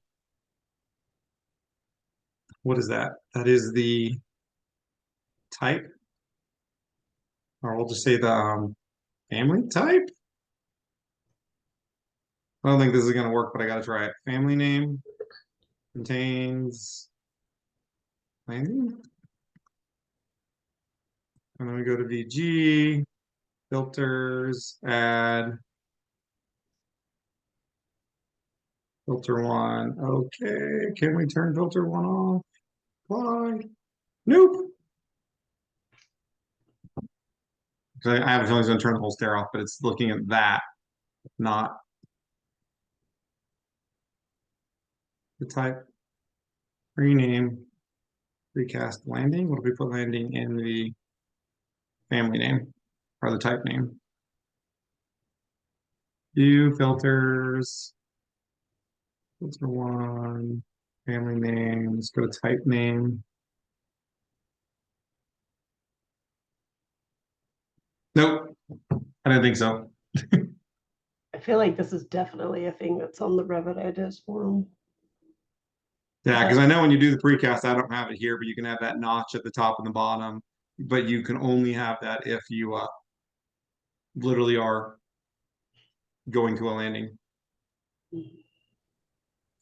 Speaker 1: what is that? That is the type. Or we'll just say the family type. I don't think this is going to work, but I got to try it. Family name contains landing. And then we go to VG, filters, add filter one. Okay, can we turn filter one off? Why? Nope. I have a feeling it's going to turn the whole stair off, but it's looking at that, not the type. Rename, recast landing. What do we put landing in the family name or the type name? View filters, filter one, family name. Let's go to type name. Nope, I didn't think so.
Speaker 2: I feel like this is definitely a thing that's on the Revit ideas forum.
Speaker 1: Yeah, because I know when you do the precast, I don't have it here, but you can have that notch at the top and the bottom. But you can only have that if you literally are going to a landing.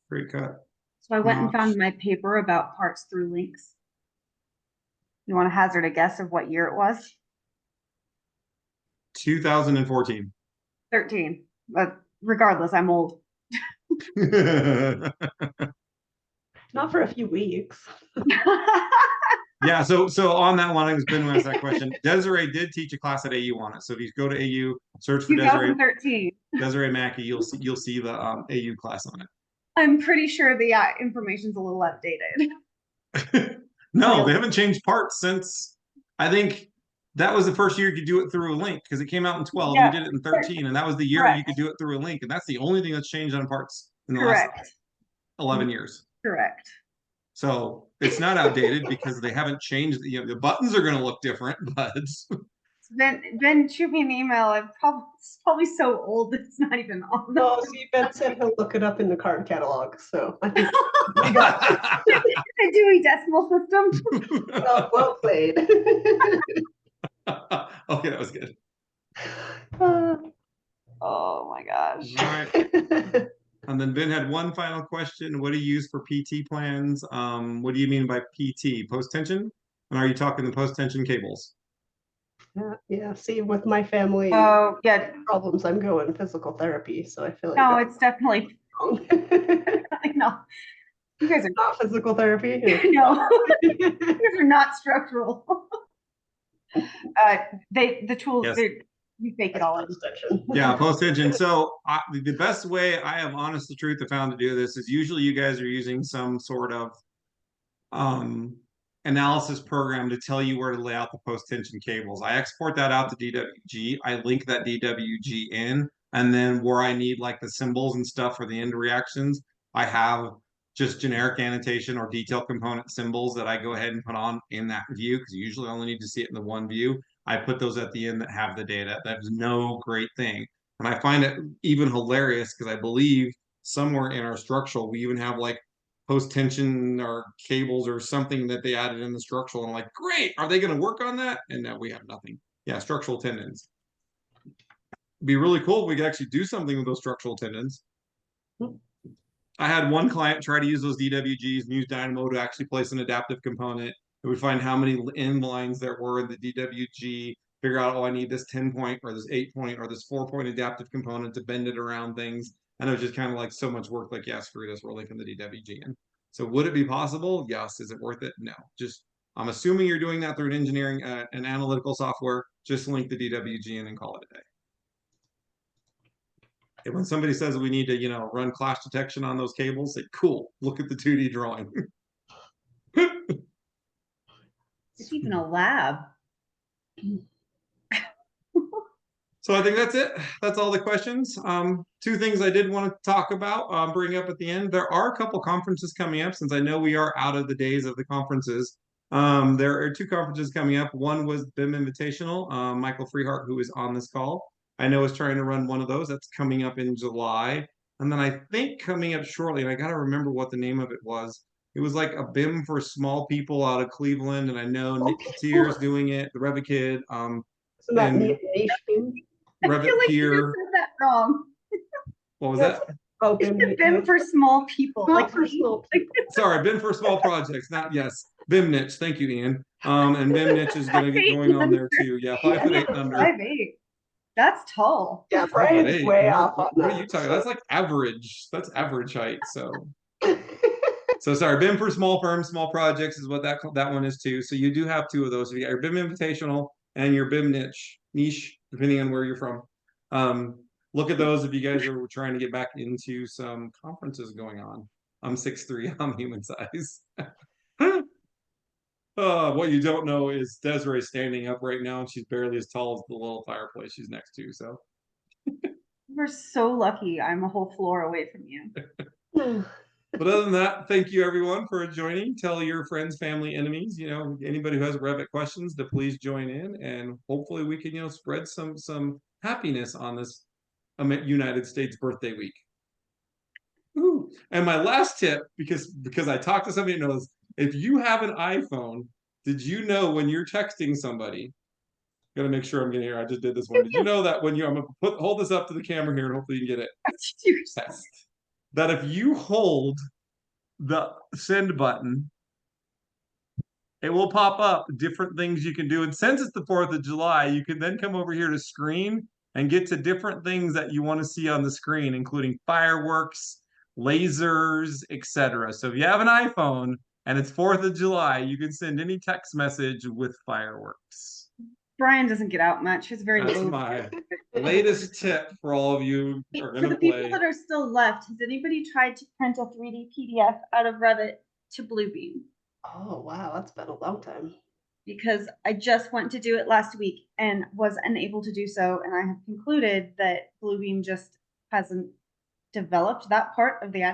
Speaker 1: Great cut.
Speaker 3: So I went and
Speaker 1: Notch.
Speaker 3: found my paper about parts through links. You want to hazard a guess of what year it was?
Speaker 1: 2014.
Speaker 3: 13. But regardless, I'm old.
Speaker 2: Not for a few weeks.
Speaker 1: Yeah, so on that one, I was going to ask that question. Desiree did teach a class at AU on it. So if you go to AU, search for Desiree
Speaker 3: 2013.
Speaker 1: Desiree Mackey, you'll see the AU class on it.
Speaker 3: I'm pretty sure the information's a little outdated.
Speaker 1: No, they haven't changed parts since I think that was the first year you could do it through a link because it came out in 12 and
Speaker 3: Yeah,
Speaker 1: you did it in 13, and that was the year you
Speaker 3: correct,
Speaker 1: could do it through a link, and that's the only thing that's changed on parts in the last
Speaker 3: correct,
Speaker 1: 11 years.
Speaker 3: correct.
Speaker 1: So it's not outdated because they haven't changed. The buttons are going to look different, but
Speaker 3: Ben, shoot me an email. It's probably so old that it's not even on.
Speaker 2: Oh, see, Ben said he'll look it up in the card catalog, so I think we got
Speaker 3: The Dewey Decimal System.
Speaker 2: well played.
Speaker 1: okay, that was good.
Speaker 3: Oh my gosh.
Speaker 1: All right. And then Ben had one final question. What do you use for PT plans? What do you mean by PT? Post tension? And are you talking the post tension cables?
Speaker 2: Yeah, see, with my family
Speaker 3: Oh, yeah.
Speaker 2: problems, I'm going physical therapy, so I feel like
Speaker 3: No,
Speaker 2: that's
Speaker 3: it's definitely
Speaker 2: wrong.
Speaker 3: no. You guys are
Speaker 2: Not physical therapy.
Speaker 3: no. You guys are not structural. The tools
Speaker 1: Yes.
Speaker 3: you fake it all in.
Speaker 1: Yeah, post tension. So the best way I have honest the truth have found to do this is usually you guys are using some sort of analysis program to tell you where to lay out the post tension cables. I export that out to DWG. I link that DWG in, and then where I need like the symbols and stuff for the end reactions, I have just generic annotation or detail component symbols that I go ahead and put on in that view because you usually only need to see it in the one view. I put those at the end that have the data. That is no great thing. And I find it even hilarious because I believe somewhere in our structural, we even have like post tension or cables or something that they added in the structural. And I'm like, great, are they going to work on that? And now we have nothing. Yeah, structural tendons. It'd be really cool if we could actually do something with those structural tendons. I had one client try to use those DWGs and use Dynamo to actually place an adaptive component. It would find how many end lines there were in the DWG, figure out, oh, I need this 10-point or this 8-point or this 4-point adaptive component to bend it around things. And it was just kind of like so much work, like, yeah, screw this, we're leaving the DWG in. So would it be possible? Yes. Is it worth it? No. Just, I'm assuming you're doing that through an engineering, an analytical software, just link the DWG in and call it a day. And when somebody says we need to, run clash detection on those cables, say, cool, look at the 2D drawing.
Speaker 3: It's even a lab.
Speaker 1: So I think that's it. That's all the questions. Two things I did want to talk about, bring up at the end. There are a couple conferences coming up since I know we are out of the days of the conferences. There are two conferences coming up. One was BIM Invitational. Michael Freehart, who is on this call, I know is trying to run one of those. That's coming up in July. And then I think coming up shortly, and I got to remember what the name of it was. It was like a BIM for small people out of Cleveland. And I know Nick Katir is doing it, the Revit Kid.
Speaker 2: Isn't that niche BIM?
Speaker 3: I feel
Speaker 1: Revit
Speaker 3: like you
Speaker 1: Peer.
Speaker 3: just said that wrong.
Speaker 1: What was that?
Speaker 2: Oh,
Speaker 3: It's
Speaker 2: BIM.
Speaker 3: the BIM for small people.
Speaker 2: Not
Speaker 3: Like
Speaker 2: for small people.
Speaker 1: Sorry, BIM for small projects. Not yes. BIM niche. Thank you, Ian. And BIM niche is going to get going on there too. Yeah, 5'8" under.
Speaker 3: 5'8". That's tall.
Speaker 2: Yeah, Brian's
Speaker 1: 5'8".
Speaker 2: way off on
Speaker 1: What
Speaker 2: that.
Speaker 1: are you talking? That's like average. That's average height. So sorry, BIM for small firms, small projects is what that one is too. So you do have two of those. So you got your BIM Invitational and your BIM niche, depending on where you're from. Look at those if you guys are trying to get back into some conferences going on. I'm 6'3", I'm human size. What you don't know is Desiree standing up right now, and she's barely as tall as the little fireplace she's next to. So
Speaker 3: We're so lucky I'm a whole floor away from you.
Speaker 1: But other than that, thank you everyone for joining. Tell your friends, family, enemies, anybody who has Revit questions to please join in, and hopefully we can, spread some happiness on this United States birthday week. Ooh. And my last tip, because I talked to somebody who knows, if you have an iPhone, did you know when you're texting somebody? Gotta make sure I'm getting here. I just did this one. Did you know that when I'm gonna hold this up to the camera here, and hopefully you can get it. Test. That if you hold the send button, it will pop up different things you can do. And since it's the 4th of July, you can then come over here to screen and get to different things that you want to see on the screen, including fireworks, lasers, etc. So if you have an iPhone and it's 4th of July, you can send any text message with fireworks.
Speaker 3: Brian doesn't get out much. He's very
Speaker 1: That's my latest tip for all of you who are going to play.
Speaker 3: For the people that are still left, has anybody tried to print a 3D PDF out of Revit to Bluebeam?
Speaker 2: Oh, wow. That's been a long time.
Speaker 3: because I just went to do it last week and was unable to do so. And I have concluded that Bluebeam just hasn't developed that part of the attic